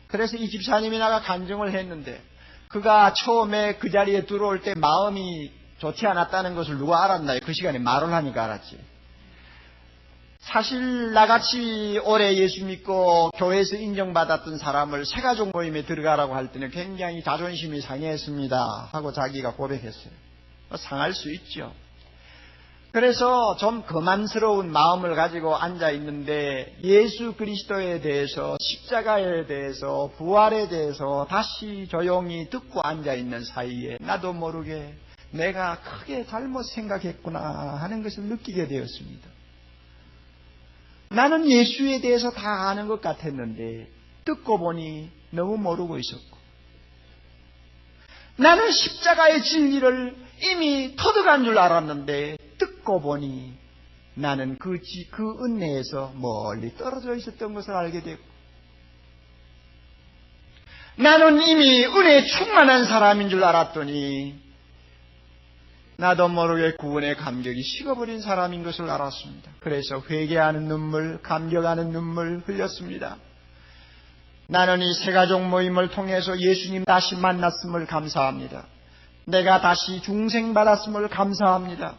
A: 그래서 이 집사님이 나가 간증을 했는데 그가 처음에 그 자리에 들어올 때 마음이 좋지 않았다는 것을 누가 알았나요? 그 시간에 말을 하니까 알았지. 사실 나같이 오래 예수 믿고 교회에서 인정받았던 사람을 새가족 모임에 들어가라고 할 때는 굉장히 자존심이 상했습니다 하고 자기가 고백했어요. 상할 수 있죠. 그래서 좀 거만스러운 마음을 가지고 앉아있는데 예수 그리스도에 대해서, 십자가에 대해서, 부활에 대해서 다시 조용히 듣고 앉아있는 사이에 나도 모르게 내가 크게 잘못 생각했구나 하는 것을 느끼게 되었습니다. 나는 예수에 대해서 다 아는 것 같았는데 듣고 보니 너무 모르고 있었고, 나는 십자가의 진리를 이미 터득한 줄 알았는데 듣고 보니 나는 그 은혜에서 멀리 떨어져 있었던 것을 알게 되고, 나는 이미 은혜에 충만한 사람인 줄 알았더니 나도 모르게 구원의 감격이 식어버린 사람인 것을 알았습니다. 그래서 회개하는 눈물, 감격하는 눈물 흘렸습니다. 나는 이 새가족 모임을 통해서 예수님 다시 만났음을 감사합니다. 내가 다시 중생받았음을 감사합니다.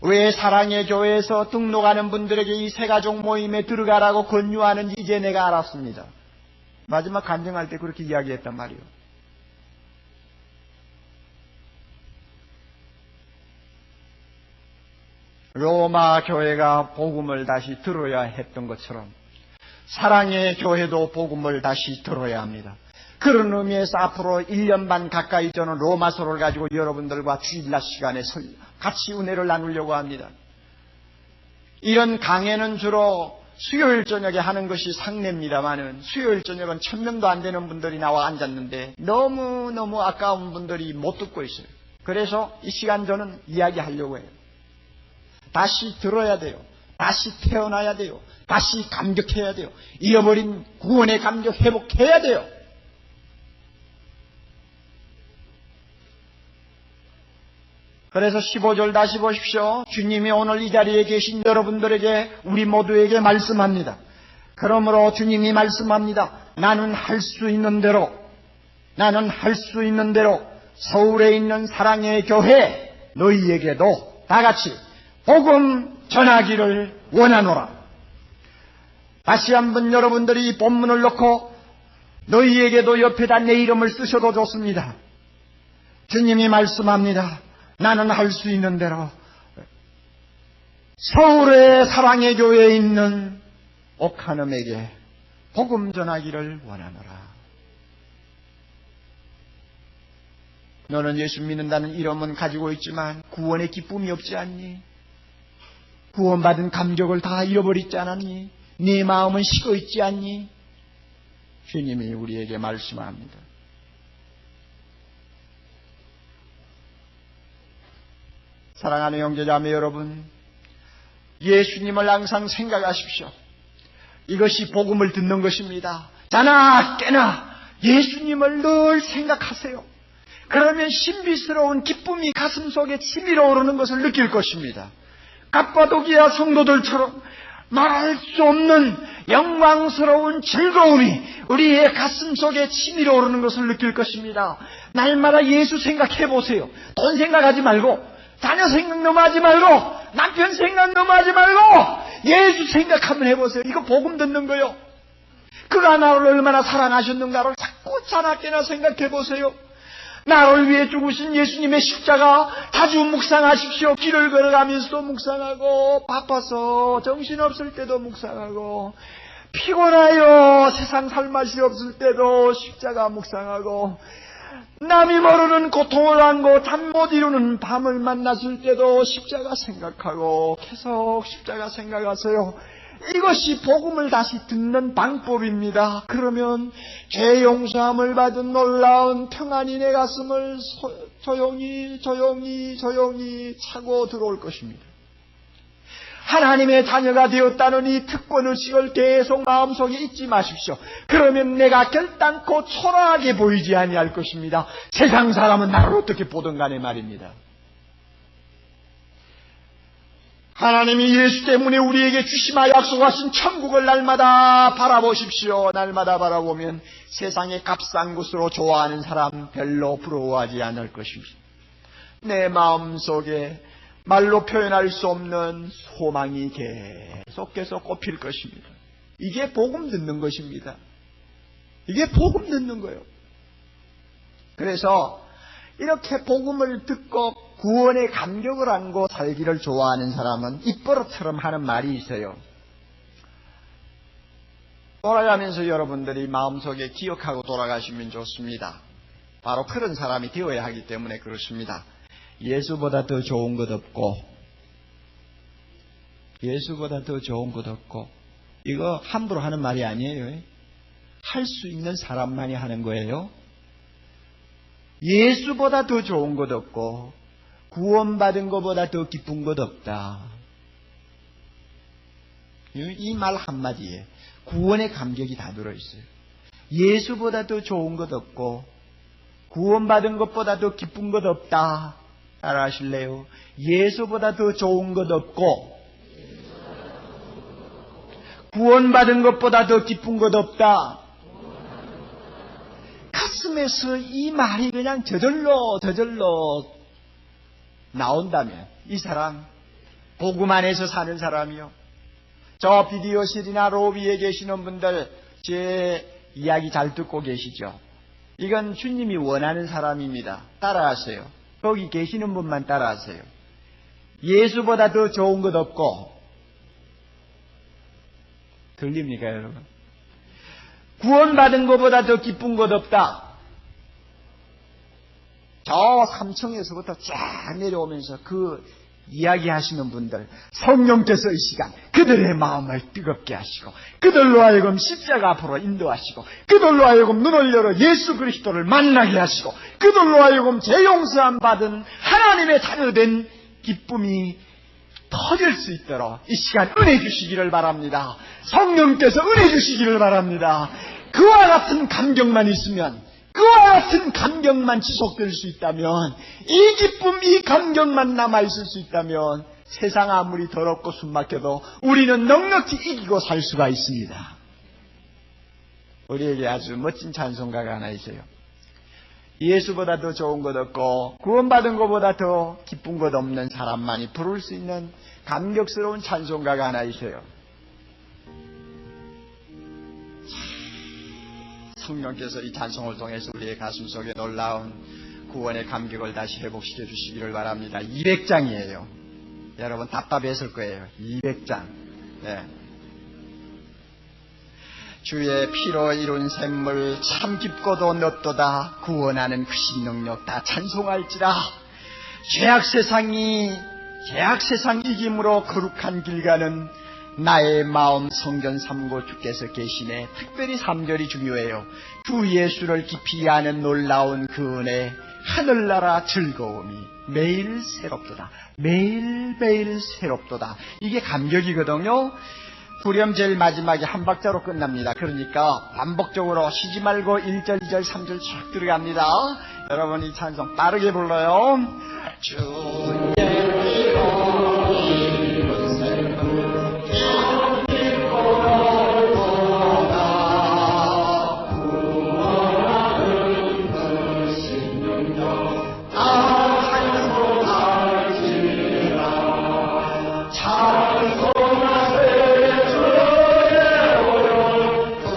A: 왜 사랑의 교회에서 등록하는 분들에게 이 새가족 모임에 들어가라고 권유하는지 이제 내가 알았습니다. 마지막 간증할 때 그렇게 이야기했단 말이에요. 로마 교회가 복음을 다시 들어야 했던 것처럼 사랑의 교회도 복음을 다시 들어야 합니다. 그런 의미에서 앞으로 1년 반 가까이 저는 로마서를 가지고 여러분들과 주일날 시간에 같이 은혜를 나누려고 합니다. 이런 강해는 주로 수요일 저녁에 하는 것이 상례입니다만은 수요일 저녁은 1000명도 안 되는 분들이 나와 앉았는데 너무너무 아까운 분들이 못 듣고 있어요. 그래서 이 시간 저는 이야기하려고 해요. 다시 들어야 돼요. 다시 태어나야 돼요. 다시 감격해야 돼요. 잃어버린 구원의 감격 회복해야 돼요. 그래서 15절 다시 보십시오. 주님이 오늘 이 자리에 계신 여러분들에게, 우리 모두에게 말씀합니다. 그러므로 주님이 말씀합니다. 나는 할 수 있는 대로 서울에 있는 사랑의 교회 너희에게도 다같이 복음 전하기를 원하노라. 다시 한번 여러분들이 이 본문을 놓고 너희에게도 옆에다 내 이름을 쓰셔도 좋습니다. 주님이 말씀합니다. 나는 할 수 있는 대로 서울의 사랑의 교회에 있는 옥한음에게 복음 전하기를 원하노라. 너는 예수 믿는다는 이름은 가지고 있지만 구원의 기쁨이 없지 않니? 구원받은 감격을 다 잃어버리지 않았니? 네 마음은 식어 있지 않니? 주님이 우리에게 말씀합니다. 사랑하는 형제자매 여러분, 예수님을 항상 생각하십시오. 이것이 복음을 듣는 것입니다. 자나 깨나 예수님을 늘 생각하세요. 그러면 신비스러운 기쁨이 가슴속에 치밀어 오르는 것을 느낄 것입니다. 갑바도기아 성도들처럼 말할 수 없는 영광스러운 즐거움이 우리의 가슴속에 치밀어 오르는 것을 느낄 것입니다. 날마다 예수 생각해 보세요. 돈 생각하지 말고, 자녀 생각 너무 하지 말고, 남편 생각 너무 하지 말고 예수 생각 한번 해보세요. 이거 복음 듣는 거요. 그가 나를 얼마나 사랑하셨는가를 자꾸 자나깨나 생각해 보세요. 나를 위해 죽으신 예수님의 십자가 자주 묵상하십시오. 길을 걸어가면서도 묵상하고, 바빠서 정신없을 때도 묵상하고, 피곤하여 세상 살 맛이 없을 때도 십자가 묵상하고, 남이 모르는 고통을 안고 잠 못 이루는 밤을 만났을 때도 십자가 생각하고, 계속 십자가 생각하세요. 이것이 복음을 다시 듣는 방법입니다. 그러면 죄 용서함을 받은 놀라운 평안이 내 가슴을 조용히 차고 들어올 것입니다. 하나님의 자녀가 되었다는 이 특권의식을 계속 마음속에 잊지 마십시오. 그러면 내가 결단코 초라하게 보이지 아니할 것입니다. 세상 사람은 나를 어떻게 보든 간에 말입니다. 하나님이 예수 때문에 우리에게 주시마 약속하신 천국을 날마다 바라보십시오. 날마다 바라보면 세상의 값싼 곳으로 좋아하는 사람 별로 부러워하지 않을 것입니다. 내 마음속에 말로 표현할 수 없는 소망이 계속 꼽힐 것입니다. 이게 복음 듣는 것입니다. 이게 복음 듣는 거예요. 그래서 이렇게 복음을 듣고 구원의 감격을 안고 살기를 좋아하는 사람은 입버릇처럼 하는 말이 있어요. 돌아가면서 여러분들이 마음속에 기억하고 돌아가시면 좋습니다. 바로 그런 사람이 되어야 하기 때문에 그렇습니다. 예수보다 더 좋은 것 없고, 예수보다 더 좋은 것 없고, 이거 함부로 하는 말이 아니에요. 할 수 있는 사람만이 하는 거예요. 예수보다 더 좋은 것 없고 구원받은 것보다 더 기쁜 것 없다. 이 말 한마디에 구원의 감격이 다 들어있어요. 예수보다 더 좋은 것 없고 구원받은 것보다 더 기쁜 것 없다. 따라 하실래요? 예수보다 더 좋은 것 없고 구원받은 것보다 더 기쁜 것 없다. 가슴에서 이 말이 그냥 저절로 나온다면 이 사람 복음 안에서 사는 사람이요. 저 비디오실이나 로비에 계시는 분들 제 이야기 잘 듣고 계시죠? 이건 주님이 원하는 사람입니다. 따라하세요. 거기 계시는 분만 따라하세요. 예수보다 더 좋은 것 없고, 들립니까 여러분? 구원받은 것보다 더 기쁜 것 없다. 저 3층에서부터 쫙 내려오면서 그 이야기하시는 분들, 성령께서 이 시간 그들의 마음을 뜨겁게 하시고 그들로 하여금 십자가 앞으로 인도하시고 그들로 하여금 눈을 열어 예수 그리스도를 만나게 하시고 그들로 하여금 죄 용서함 받은 하나님의 자녀된 기쁨이 터질 수 있도록 이 시간 은혜 주시기를 바랍니다. 성령께서 은혜 주시기를 바랍니다. 그와 같은 감격만 있으면, 그와 같은 감격만 지속될 수 있다면, 이 기쁨, 이 감격만 남아있을 수 있다면 세상 아무리 더럽고 숨막혀도 우리는 넉넉히 이기고 살 수가 있습니다. 우리에게 아주 멋진 찬송가가 하나 있어요. 예수보다 더 좋은 것 없고 구원받은 것보다 더 기쁜 것 없는 사람만이 부를 수 있는 감격스러운 찬송가가 하나 있어요. 성령께서 이 찬송을 통해서 우리의 가슴 속에 놀라운 구원의 감격을 다시 회복시켜 주시기를 바랍니다. 200장이에요. 여러분 답답했을 거예요. 200장. 네. 주의 피로 이룬 샘물 참 깊고도 넓도다. 구원하는 그 신능력 다 찬송할지라. 죄악 세상 이김으로 거룩한 길 가는 나의 마음 성전 삼고 주께서 계시네. 특별히 3절이 중요해요. 주 예수를 깊이 아는 놀라운 그 은혜, 하늘나라 즐거움이 매일 새롭도다. 매일매일 새롭도다. 이게 감격이거든요. 후렴 제일 마지막에 한 박자로 끝납니다. 그러니까 반복적으로 쉬지 말고 1절, 2절, 3절 쭉 들어갑니다. 여러분 이 찬송 빠르게 불러요. 주의 피로 이룬 샘물 참 깊고 넓도다. 구원하는 그 신능력 다 찬송할지라. 찬송하세 주의 오영 그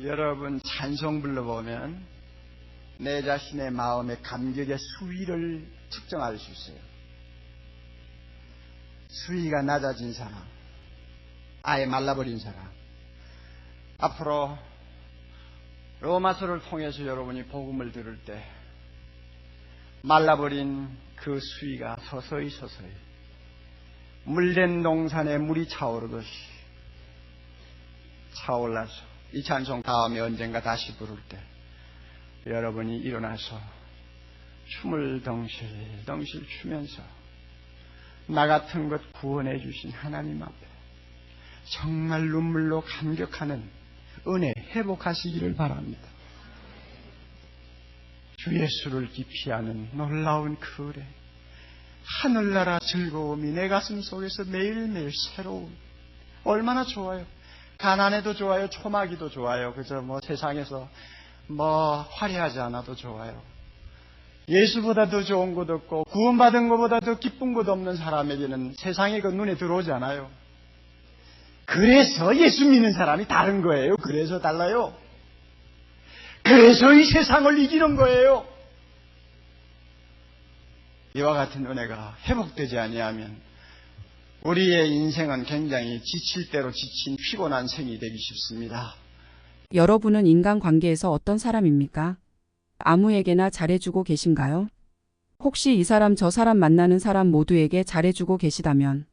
A: 여러분 찬송 불러보면 내 자신의 마음의 감격의 수위를 측정할 수 있어요. 수위가 낮아진 사람, 아예 말라버린 사람. 앞으로 로마서를 통해서 여러분이 복음을 들을 때 말라버린 그 수위가 서서히 물된 동산에 물이 차오르듯이 차올라서 이 찬송 다음에 언젠가 다시 부를 때 여러분이 일어나서 춤을 덩실덩실 추면서 나 같은 것 구원해 주신 하나님 앞에 정말 눈물로 감격하는 은혜 회복하시기를 바랍니다. 주 예수를 깊이 아는 놀라운 그 은혜, 하늘나라 즐거움이 내 가슴 속에서 매일매일 새로운, 얼마나 좋아요. 가난해도 좋아요. 초마기도 좋아요. 그저 세상에서 화려하지 않아도 좋아요. 예수보다 더 좋은 것 없고 구원받은 것보다 더 기쁜 것 없는 사람에게는 세상에 그 눈에 들어오지 않아요. 그래서 예수 믿는 사람이 다른 거예요. 그래서 달라요. 그래서 이 세상을 이기는 거예요. 이와 같은 은혜가 회복되지 아니하면 우리의 인생은 굉장히 지칠 대로 지친 피곤한 생이 되기 쉽습니다.
B: 여러분은 인간관계에서 어떤 사람입니까? 아무에게나 잘해주고 계신가요? 혹시 이 사람 저 사람 만나는 사람 모두에게 잘해주고 계시다면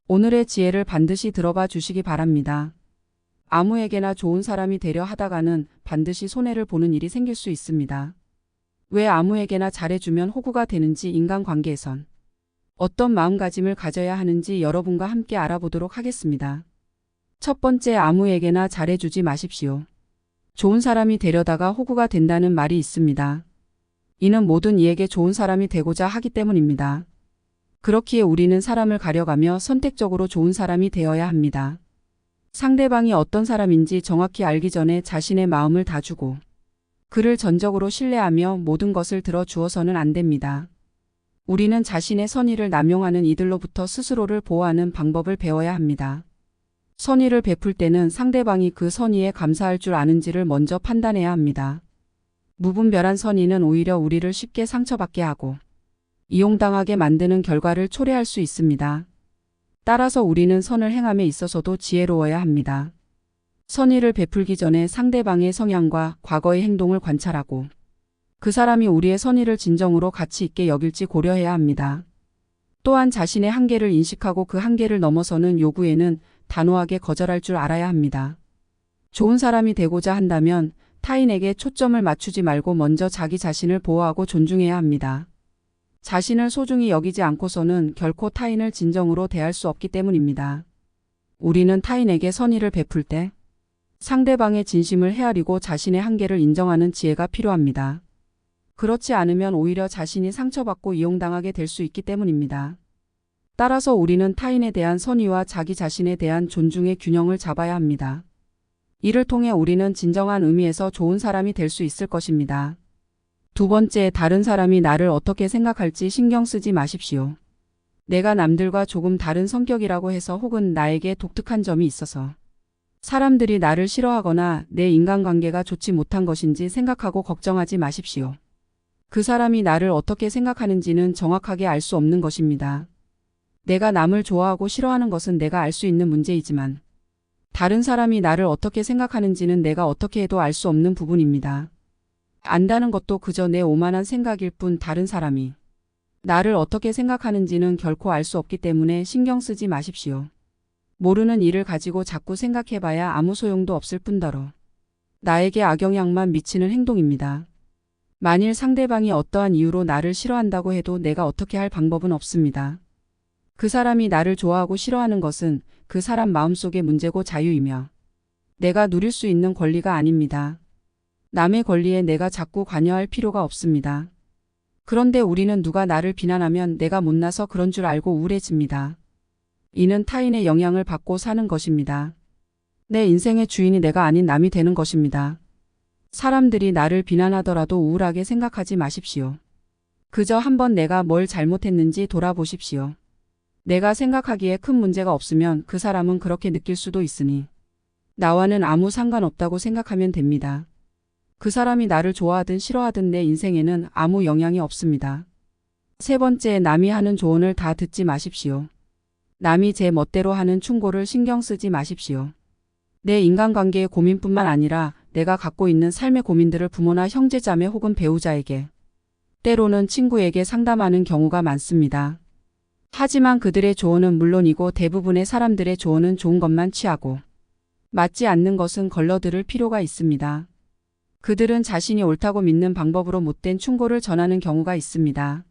B: 오늘의 지혜를 반드시 들어봐 주시기 바랍니다. 아무에게나 좋은 사람이 되려 하다가는 반드시 손해를 보는 일이 생길 수 있습니다. 왜 아무에게나 잘해주면 호구가 되는지 인간관계에선 어떤 마음가짐을 가져야 하는지 여러분과 함께 알아보도록 하겠습니다. 첫 번째, 아무에게나 잘해주지 마십시오. 좋은 사람이 되려다가 호구가 된다는 말이 있습니다. 이는 모든 이에게 좋은 사람이 되고자 하기 때문입니다. 그렇기에 우리는 사람을 가려가며 선택적으로 좋은 사람이 되어야 합니다. 상대방이 어떤 사람인지 정확히 알기 전에 자신의 마음을 다 주고 그를 전적으로 신뢰하며 모든 것을 들어주어서는 안 됩니다. 우리는 자신의 선의를 남용하는 이들로부터 스스로를 보호하는 방법을 배워야 합니다. 선의를 베풀 때는 상대방이 그 선의에 감사할 줄 아는지를 먼저 판단해야 합니다. 무분별한 선의는 오히려 우리를 쉽게 상처받게 하고 이용당하게 만드는 결과를 초래할 수 있습니다. 따라서 우리는 선을 행함에 있어서도 지혜로워야 합니다. 선의를 베풀기 전에 상대방의 성향과 과거의 행동을 관찰하고 그 사람이 우리의 선의를 진정으로 가치 있게 여길지 고려해야 합니다. 또한 자신의 한계를 인식하고 그 한계를 넘어서는 요구에는 단호하게 거절할 줄 알아야 합니다. 좋은 사람이 되고자 한다면 타인에게 초점을 맞추지 말고 먼저 자기 자신을 보호하고 존중해야 합니다. 자신을 소중히 여기지 않고서는 결코 타인을 진정으로 대할 수 없기 때문입니다. 우리는 타인에게 선의를 베풀 때 상대방의 진심을 헤아리고 자신의 한계를 인정하는 지혜가 필요합니다. 그렇지 않으면 오히려 자신이 상처받고 이용당하게 될 수 있기 때문입니다. 따라서 우리는 타인에 대한 선의와 자기 자신에 대한 존중의 균형을 잡아야 합니다. 이를 통해 우리는 진정한 의미에서 좋은 사람이 될 수 있을 것입니다. 두 번째, 다른 사람이 나를 어떻게 생각할지 신경 쓰지 마십시오. 내가 남들과 조금 다른 성격이라고 해서 혹은 나에게 독특한 점이 있어서 사람들이 나를 싫어하거나 내 인간관계가 좋지 못한 것인지 생각하고 걱정하지 마십시오. 그 사람이 나를 어떻게 생각하는지는 정확하게 알 수 없는 것입니다. 내가 남을 좋아하고 싫어하는 것은 내가 알 수 있는 문제이지만 다른 사람이 나를 어떻게 생각하는지는 내가 어떻게 해도 알 수 없는 부분입니다. 안다는 것도 그저 내 오만한 생각일 뿐 다른 사람이 나를 어떻게 생각하는지는 결코 알 수 없기 때문에 신경 쓰지 마십시오. 모르는 일을 가지고 자꾸 생각해봐야 아무 소용도 없을 뿐더러 나에게 악영향만 미치는 행동입니다. 만일 상대방이 어떠한 이유로 나를 싫어한다고 해도 내가 어떻게 할 방법은 없습니다. 그 사람이 나를 좋아하고 싫어하는 것은 그 사람 마음속의 문제고 자유이며 내가 누릴 수 있는 권리가 아닙니다. 남의 권리에 내가 자꾸 관여할 필요가 없습니다. 그런데 우리는 누가 나를 비난하면 내가 못나서 그런 줄 알고 우울해집니다. 이는 타인의 영향을 받고 사는 것입니다. 내 인생의 주인이 내가 아닌 남이 되는 것입니다. 사람들이 나를 비난하더라도 우울하게 생각하지 마십시오. 그저 한번 내가 뭘 잘못했는지 돌아보십시오. 내가 생각하기에 큰 문제가 없으면 그 사람은 그렇게 느낄 수도 있으니 나와는 아무 상관없다고 생각하면 됩니다. 그 사람이 나를 좋아하든 싫어하든 내 인생에는 아무 영향이 없습니다. 세 번째, 남이 하는 조언을 다 듣지 마십시오. 남이 제 멋대로 하는 충고를 신경 쓰지 마십시오. 내 인간관계의 고민뿐만 아니라 내가 갖고 있는 삶의 고민들을 부모나 형제자매 혹은 배우자에게, 때로는 친구에게 상담하는 경우가 많습니다. 하지만 그들의 조언은 물론이고 대부분의 사람들의 조언은 좋은 것만 취하고 맞지 않는 것은 걸러들을 필요가 있습니다. 그들은 자신이 옳다고 믿는 방법으로 못된 충고를 전하는 경우가 있습니다.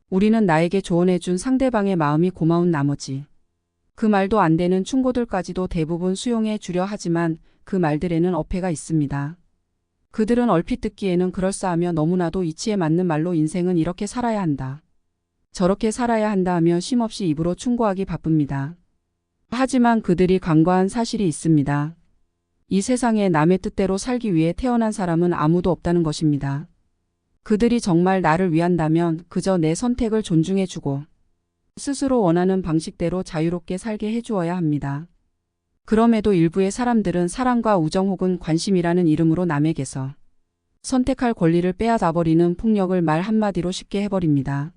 B: 우리는 나에게 조언해준 상대방의 마음이 고마운 나머지 그 말도 안 되는 충고들까지도 대부분 수용해 주려 하지만 그 말들에는 어폐가 있습니다. 그들은 얼핏 듣기에는 그럴싸하며 너무나도 이치에 맞는 말로 인생은 이렇게 살아야 한다, 저렇게 살아야 한다 하며 쉼없이 입으로 충고하기 바쁩니다. 하지만 그들이 간과한 사실이 있습니다. 이 세상에 남의 뜻대로 살기 위해 태어난 사람은 아무도 없다는 것입니다. 그들이 정말 나를 위한다면 그저 내 선택을 존중해주고 스스로 원하는 방식대로 자유롭게 살게 해주어야 합니다. 그럼에도 일부의 사람들은 사랑과 우정 혹은 관심이라는 이름으로 남에게서 선택할 권리를 빼앗아버리는 폭력을 말 한마디로 쉽게 해버립니다.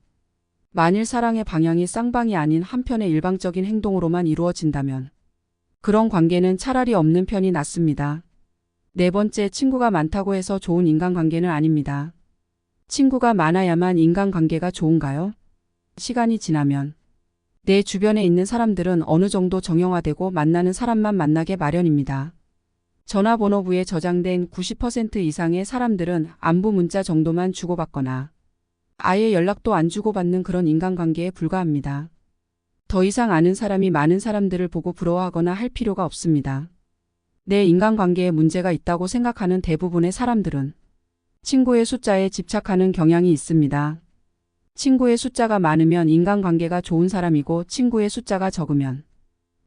B: 만일 사랑의 방향이 쌍방이 아닌 한편의 일방적인 행동으로만 이루어진다면 그런 관계는 차라리 없는 편이 낫습니다. 네 번째, 친구가 많다고 해서 좋은 인간관계는 아닙니다. 친구가 많아야만 인간관계가 좋은가요? 시간이 지나면 내 주변에 있는 사람들은 어느 정도 정형화되고 만나는 사람만 만나게 마련입니다. 전화번호부에 저장된 90% 이상의 사람들은 안부 문자 정도만 주고받거나 아예 연락도 안 주고받는 그런 인간관계에 불과합니다. 더 이상 아는 사람이 많은 사람들을 보고 부러워하거나 할 필요가 없습니다. 내 인간관계에 문제가 있다고 생각하는 대부분의 사람들은 친구의 숫자에 집착하는 경향이 있습니다. 친구의 숫자가 많으면 인간관계가 좋은 사람이고 친구의 숫자가 적으면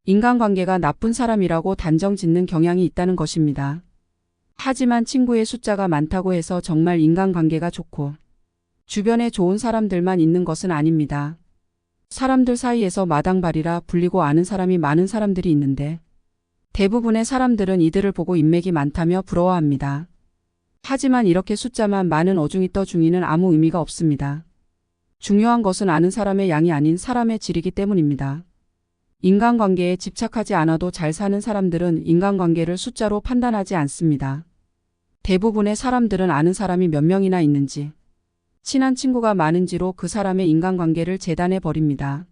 B: 인간관계가 나쁜 사람이라고 단정 짓는 경향이 있다는 것입니다. 하지만 친구의 숫자가 많다고 해서 정말 인간관계가 좋고 주변에 좋은 사람들만 있는 것은 아닙니다. 사람들 사이에서 마당발이라 불리고 아는 사람이 많은 사람들이 있는데 대부분의 사람들은 이들을 보고 인맥이 많다며 부러워합니다. 하지만 이렇게 숫자만 많은 어중이 떠중이는 아무 의미가 없습니다. 중요한 것은 아는 사람의 양이 아닌 사람의 질이기 때문입니다. 인간관계에 집착하지 않아도 잘 사는 사람들은 인간관계를 숫자로 판단하지 않습니다. 대부분의 사람들은 아는 사람이 몇 명이나 있는지, 친한 친구가 많은지로 그 사람의 인간관계를 재단해 버립니다.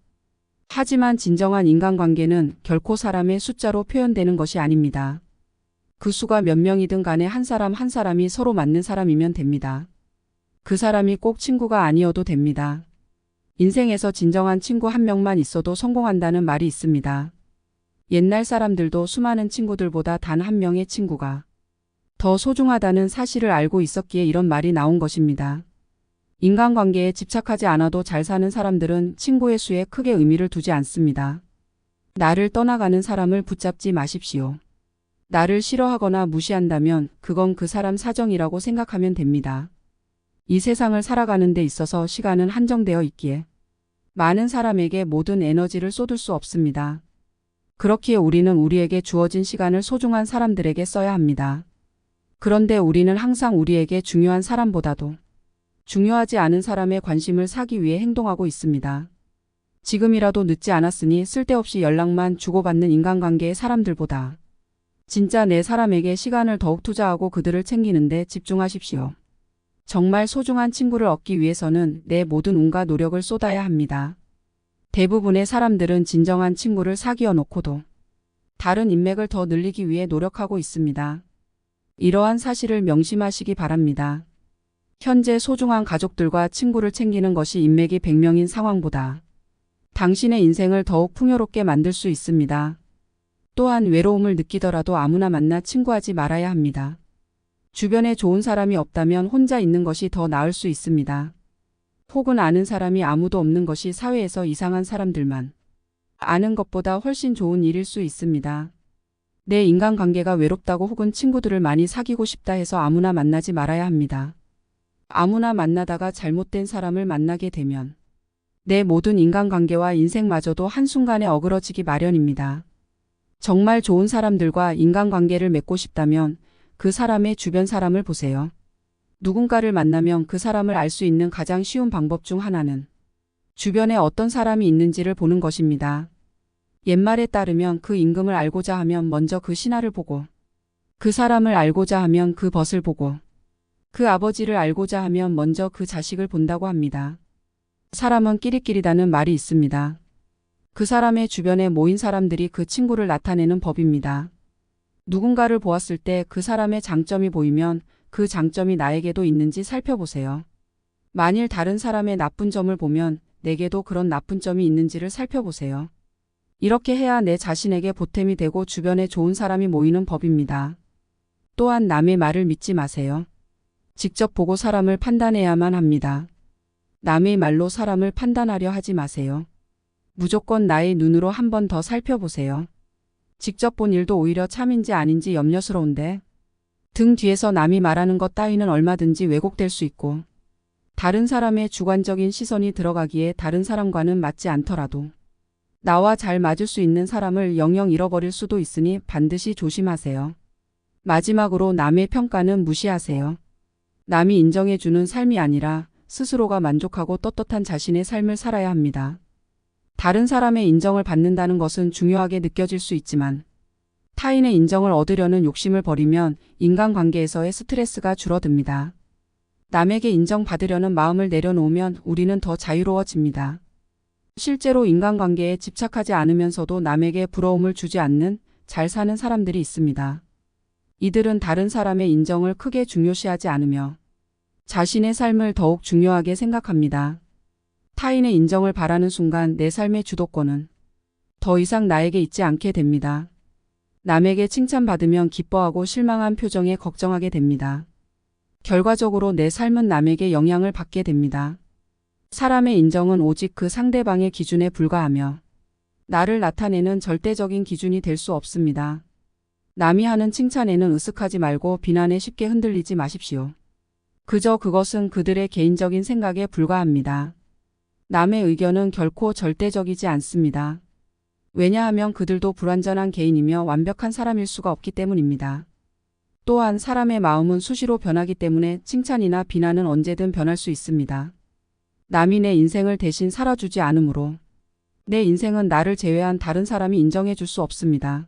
B: 하지만 진정한 인간관계는 결코 사람의 숫자로 표현되는 것이 아닙니다. 그 수가 몇 명이든 간에 한 사람 한 사람이 서로 맞는 사람이면 됩니다. 그 사람이 꼭 친구가 아니어도 됩니다. 인생에서 진정한 친구 한 명만 있어도 성공한다는 말이 있습니다. 옛날 사람들도 수많은 친구들보다 단 한 명의 친구가 더 소중하다는 사실을 알고 있었기에 이런 말이 나온 것입니다. 인간관계에 집착하지 않아도 잘 사는 사람들은 친구의 수에 크게 의미를 두지 않습니다. 나를 떠나가는 사람을 붙잡지 마십시오. 나를 싫어하거나 무시한다면 그건 그 사람 사정이라고 생각하면 됩니다. 이 세상을 살아가는 데 있어서 시간은 한정되어 있기에 많은 사람에게 모든 에너지를 쏟을 수 없습니다. 그렇기에 우리는 우리에게 주어진 시간을 소중한 사람들에게 써야 합니다. 그런데 우리는 항상 우리에게 중요한 사람보다도 중요하지 않은 사람의 관심을 사기 위해 행동하고 있습니다. 지금이라도 늦지 않았으니 쓸데없이 연락만 주고받는 인간관계의 사람들보다 진짜 내 사람에게 시간을 더욱 투자하고 그들을 챙기는데 집중하십시오. 정말 소중한 친구를 얻기 위해서는 내 모든 운과 노력을 쏟아야 합니다. 대부분의 사람들은 진정한 친구를 사귀어 놓고도 다른 인맥을 더 늘리기 위해 노력하고 있습니다. 이러한 사실을 명심하시기 바랍니다. 현재 소중한 가족들과 친구를 챙기는 것이 인맥이 100명인 상황보다 당신의 인생을 더욱 풍요롭게 만들 수 있습니다. 또한 외로움을 느끼더라도 아무나 만나 친구하지 말아야 합니다. 주변에 좋은 사람이 없다면 혼자 있는 것이 더 나을 수 있습니다. 혹은 아는 사람이 아무도 없는 것이 사회에서 이상한 사람들만 아는 것보다 훨씬 좋은 일일 수 있습니다. 내 인간관계가 외롭다고 혹은 친구들을 많이 사귀고 싶다 해서 아무나 만나지 말아야 합니다. 아무나 만나다가 잘못된 사람을 만나게 되면 내 모든 인간관계와 인생마저도 한순간에 어그러지기 마련입니다. 정말 좋은 사람들과 인간관계를 맺고 싶다면 그 사람의 주변 사람을 보세요. 누군가를 만나면 그 사람을 알 수 있는 가장 쉬운 방법 중 하나는 주변에 어떤 사람이 있는지를 보는 것입니다. 옛말에 따르면 그 임금을 알고자 하면 먼저 그 신하를 보고, 그 사람을 알고자 하면 그 벗을 보고, 그 아버지를 알고자 하면 먼저 그 자식을 본다고 합니다. 사람은 끼리끼리다는 말이 있습니다. 그 사람의 주변에 모인 사람들이 그 친구를 나타내는 법입니다. 누군가를 보았을 때 그 사람의 장점이 보이면 그 장점이 나에게도 있는지 살펴보세요. 만일 다른 사람의 나쁜 점을 보면 내게도 그런 나쁜 점이 있는지를 살펴보세요. 이렇게 해야 내 자신에게 보탬이 되고 주변에 좋은 사람이 모이는 법입니다. 또한 남의 말을 믿지 마세요. 직접 보고 사람을 판단해야만 합니다. 남의 말로 사람을 판단하려 하지 마세요. 무조건 나의 눈으로 한 번 더 살펴보세요. 직접 본 일도 오히려 참인지 아닌지 염려스러운데 등 뒤에서 남이 말하는 것 따위는 얼마든지 왜곡될 수 있고 다른 사람의 주관적인 시선이 들어가기에 다른 사람과는 맞지 않더라도 나와 잘 맞을 수 있는 사람을 영영 잃어버릴 수도 있으니 반드시 조심하세요. 마지막으로 남의 평가는 무시하세요. 남이 인정해주는 삶이 아니라 스스로가 만족하고 떳떳한 자신의 삶을 살아야 합니다. 다른 사람의 인정을 받는다는 것은 중요하게 느껴질 수 있지만 타인의 인정을 얻으려는 욕심을 버리면 인간관계에서의 스트레스가 줄어듭니다. 남에게 인정받으려는 마음을 내려놓으면 우리는 더 자유로워집니다. 실제로 인간관계에 집착하지 않으면서도 남에게 부러움을 주지 않는 잘 사는 사람들이 있습니다. 이들은 다른 사람의 인정을 크게 중요시하지 않으며 자신의 삶을 더욱 중요하게 생각합니다. 타인의 인정을 바라는 순간 내 삶의 주도권은 더 이상 나에게 있지 않게 됩니다. 남에게 칭찬받으면 기뻐하고 실망한 표정에 걱정하게 됩니다. 결과적으로 내 삶은 남에게 영향을 받게 됩니다. 사람의 인정은 오직 그 상대방의 기준에 불과하며 나를 나타내는 절대적인 기준이 될 수 없습니다. 남이 하는 칭찬에는 으쓱하지 말고 비난에 쉽게 흔들리지 마십시오. 그저 그것은 그들의 개인적인 생각에 불과합니다. 남의 의견은 결코 절대적이지 않습니다. 왜냐하면 그들도 불완전한 개인이며 완벽한 사람일 수가 없기 때문입니다. 또한 사람의 마음은 수시로 변하기 때문에 칭찬이나 비난은 언제든 변할 수 있습니다. 남이 내 인생을 대신 살아주지 않으므로 내 인생은 나를 제외한 다른 사람이 인정해 줄 수 없습니다.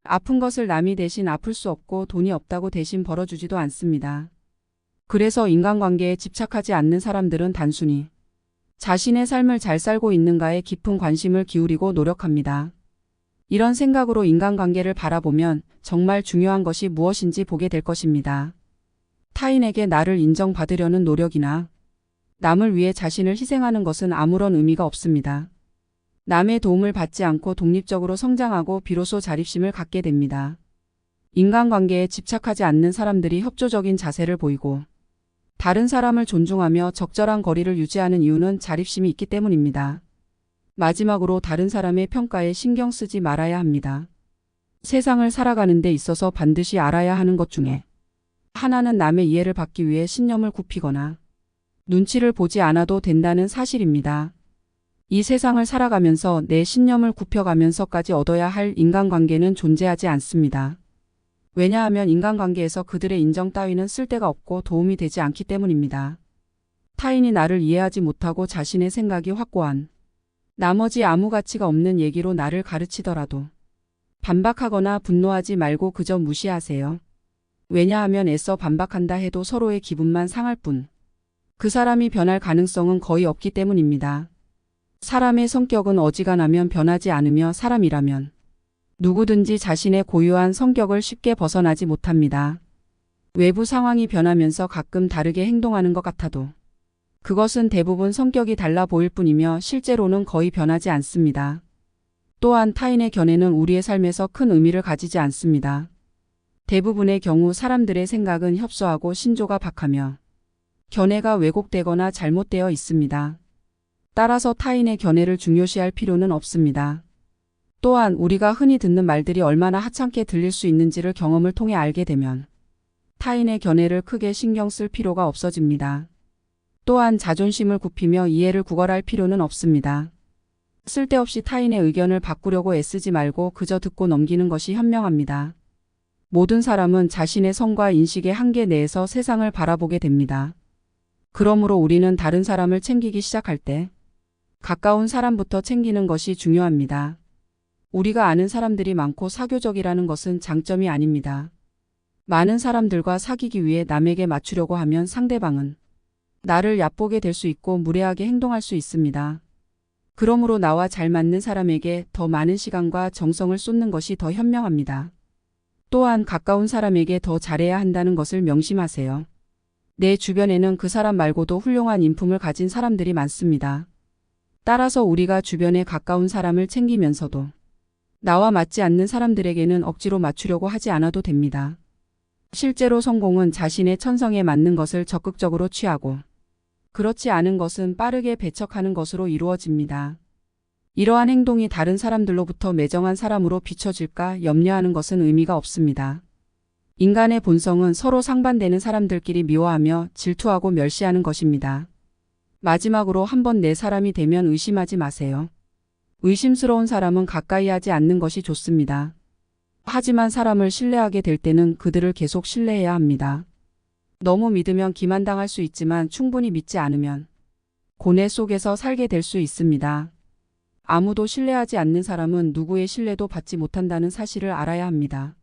B: 아픈 것을 남이 대신 아플 수 없고 돈이 없다고 대신 벌어주지도 않습니다. 그래서 인간관계에 집착하지 않는 사람들은 단순히 자신의 삶을 잘 살고 있는가에 깊은 관심을 기울이고 노력합니다. 이런 생각으로 인간관계를 바라보면 정말 중요한 것이 무엇인지 보게 될 것입니다. 타인에게 나를 인정받으려는 노력이나 남을 위해 자신을 희생하는 것은 아무런 의미가 없습니다. 남의 도움을 받지 않고 독립적으로 성장하고 비로소 자립심을 갖게 됩니다. 인간관계에 집착하지 않는 사람들이 협조적인 자세를 보이고 다른 사람을 존중하며 적절한 거리를 유지하는 이유는 자립심이 있기 때문입니다. 마지막으로 다른 사람의 평가에 신경 쓰지 말아야 합니다. 세상을 살아가는 데 있어서 반드시 알아야 하는 것 중에 하나는 남의 이해를 받기 위해 신념을 굽히거나 눈치를 보지 않아도 된다는 사실입니다. 이 세상을 살아가면서 내 신념을 굽혀가면서까지 얻어야 할 인간관계는 존재하지 않습니다. 왜냐하면 인간관계에서 그들의 인정 따위는 쓸데가 없고 도움이 되지 않기 때문입니다. 타인이 나를 이해하지 못하고 자신의 생각이 확고한 나머지 아무 가치가 없는 얘기로 나를 가르치더라도 반박하거나 분노하지 말고 그저 무시하세요. 왜냐하면 애써 반박한다 해도 서로의 기분만 상할 뿐 그 사람이 변할 가능성은 거의 없기 때문입니다. 사람의 성격은 어지간하면 변하지 않으며 사람이라면 누구든지 자신의 고유한 성격을 쉽게 벗어나지 못합니다. 외부 상황이 변하면서 가끔 다르게 행동하는 것 같아도 그것은 대부분 성격이 달라 보일 뿐이며 실제로는 거의 변하지 않습니다. 또한 타인의 견해는 우리의 삶에서 큰 의미를 가지지 않습니다. 대부분의 경우 사람들의 생각은 협소하고 신조가 박하며 견해가 왜곡되거나 잘못되어 있습니다. 따라서 타인의 견해를 중요시할 필요는 없습니다. 또한 우리가 흔히 듣는 말들이 얼마나 하찮게 들릴 수 있는지를 경험을 통해 알게 되면 타인의 견해를 크게 신경 쓸 필요가 없어집니다. 또한 자존심을 굽히며 이해를 구걸할 필요는 없습니다. 쓸데없이 타인의 의견을 바꾸려고 애쓰지 말고 그저 듣고 넘기는 것이 현명합니다. 모든 사람은 자신의 성과 인식의 한계 내에서 세상을 바라보게 됩니다. 그러므로 우리는 다른 사람을 챙기기 시작할 때 가까운 사람부터 챙기는 것이 중요합니다. 우리가 아는 사람들이 많고 사교적이라는 것은 장점이 아닙니다. 많은 사람들과 사귀기 위해 남에게 맞추려고 하면 상대방은 나를 얕보게 될 수 있고 무례하게 행동할 수 있습니다. 그러므로 나와 잘 맞는 사람에게 더 많은 시간과 정성을 쏟는 것이 더 현명합니다. 또한 가까운 사람에게 더 잘해야 한다는 것을 명심하세요. 내 주변에는 그 사람 말고도 훌륭한 인품을 가진 사람들이 많습니다. 따라서 우리가 주변에 가까운 사람을 챙기면서도 나와 맞지 않는 사람들에게는 억지로 맞추려고 하지 않아도 됩니다. 실제로 성공은 자신의 천성에 맞는 것을 적극적으로 취하고 그렇지 않은 것은 빠르게 배척하는 것으로 이루어집니다. 이러한 행동이 다른 사람들로부터 매정한 사람으로 비춰질까 염려하는 것은 의미가 없습니다. 인간의 본성은 서로 상반되는 사람들끼리 미워하며 질투하고 멸시하는 것입니다. 마지막으로 한번 내 사람이 되면 의심하지 마세요. 의심스러운 사람은 가까이 하지 않는 것이 좋습니다. 하지만 사람을 신뢰하게 될 때는 그들을 계속 신뢰해야 합니다. 너무 믿으면 기만당할 수 있지만 충분히 믿지 않으면 고뇌 속에서 살게 될 수 있습니다. 아무도 신뢰하지 않는 사람은 누구의 신뢰도 받지 못한다는 사실을 알아야 합니다.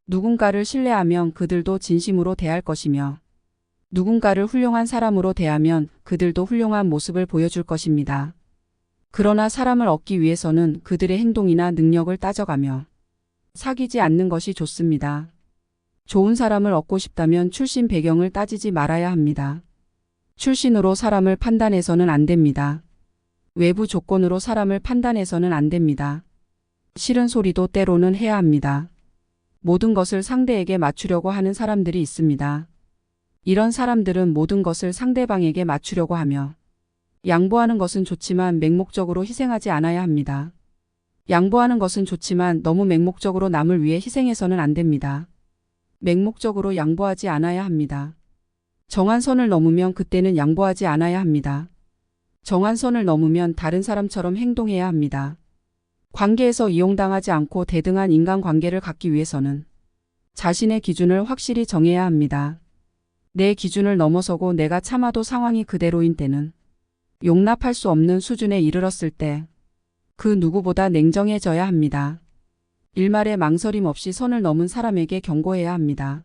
B: 누군가를 신뢰하면 그들도 진심으로 대할 것이며 누군가를 훌륭한 사람으로 대하면 그들도 훌륭한 모습을 보여줄 것입니다. 그러나 사람을 얻기 위해서는 그들의 행동이나 능력을 따져가며 사귀지 않는 것이 좋습니다. 좋은 사람을 얻고 싶다면 출신 배경을 따지지 말아야 합니다. 출신으로 사람을 판단해서는 안 됩니다. 외부 조건으로 사람을 판단해서는 안 됩니다. 싫은 소리도 때로는 해야 합니다. 모든 것을 상대에게 맞추려고 하는 사람들이 있습니다. 이런 사람들은 모든 것을 상대방에게 맞추려고 하며 양보하는 것은 좋지만 맹목적으로 희생하지 않아야 합니다. 양보하는 것은 좋지만 너무 맹목적으로 남을 위해 희생해서는 안 됩니다. 맹목적으로 양보하지 않아야 합니다. 정한 선을 넘으면 그때는 양보하지 않아야 합니다. 정한 선을 넘으면 다른 사람처럼 행동해야 합니다. 관계에서 이용당하지 않고 대등한 인간관계를 갖기 위해서는 자신의 기준을 확실히 정해야 합니다. 내 기준을 넘어서고 내가 참아도 상황이 그대로인 때는 용납할 수 없는 수준에 이르렀을 때 그 누구보다 냉정해져야 합니다. 일말의 망설임 없이 선을 넘은 사람에게 경고해야 합니다.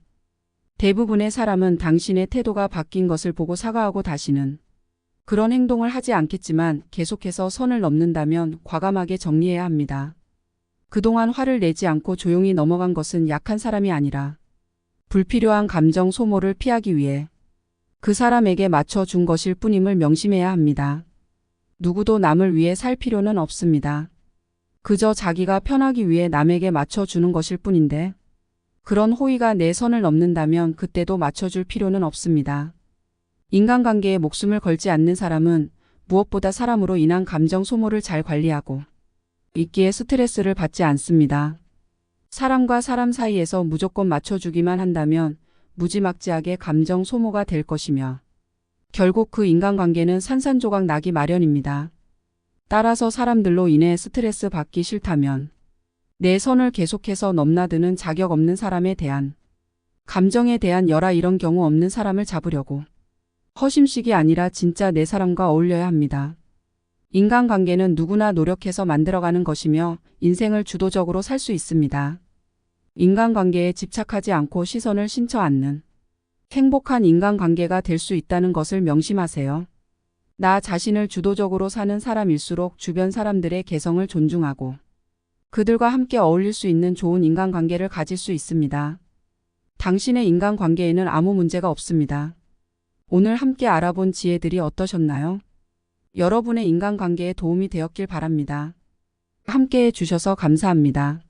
B: 대부분의 사람은 당신의 태도가 바뀐 것을 보고 사과하고 다시는 그런 행동을 하지 않겠지만 계속해서 선을 넘는다면 과감하게 정리해야 합니다. 그동안 화를 내지 않고 조용히 넘어간 것은 약한 사람이 아니라 불필요한 감정 소모를 피하기 위해 그 사람에게 맞춰준 것일 뿐임을 명심해야 합니다. 누구도 남을 위해 살 필요는 없습니다. 그저 자기가 편하기 위해 남에게 맞춰주는 것일 뿐인데 그런 호의가 내 선을 넘는다면 그때도 맞춰줄 필요는 없습니다. 인간관계에 목숨을 걸지 않는 사람은 무엇보다 사람으로 인한 감정 소모를 잘 관리하고 있기에 스트레스를 받지 않습니다. 사람과 사람 사이에서 무조건 맞춰주기만 한다면 무지막지하게 감정 소모가 될 것이며 결국 그 인간관계는 산산조각 나기 마련입니다. 따라서 사람들로 인해 스트레스 받기 싫다면 내 선을 계속해서 넘나드는 자격 없는 사람에 대한 감정에 대한 열화 이런 경우 없는 사람을 잡으려고 허심식이 아니라 진짜 내 사람과 어울려야 합니다. 인간관계는 누구나 노력해서 만들어가는 것이며 인생을 주도적으로 살 수 있습니다. 인간관계에 집착하지 않고 시선을 신쳐 않는 행복한 인간관계가 될 수 있다는 것을 명심하세요. 나 자신을 주도적으로 사는 사람일수록 주변 사람들의 개성을 존중하고 그들과 함께 어울릴 수 있는 좋은 인간관계를 가질 수 있습니다. 당신의 인간관계에는 아무 문제가 없습니다. 오늘 함께 알아본 지혜들이 어떠셨나요? 여러분의 인간관계에 도움이 되었길 바랍니다. 함께 해주셔서 감사합니다.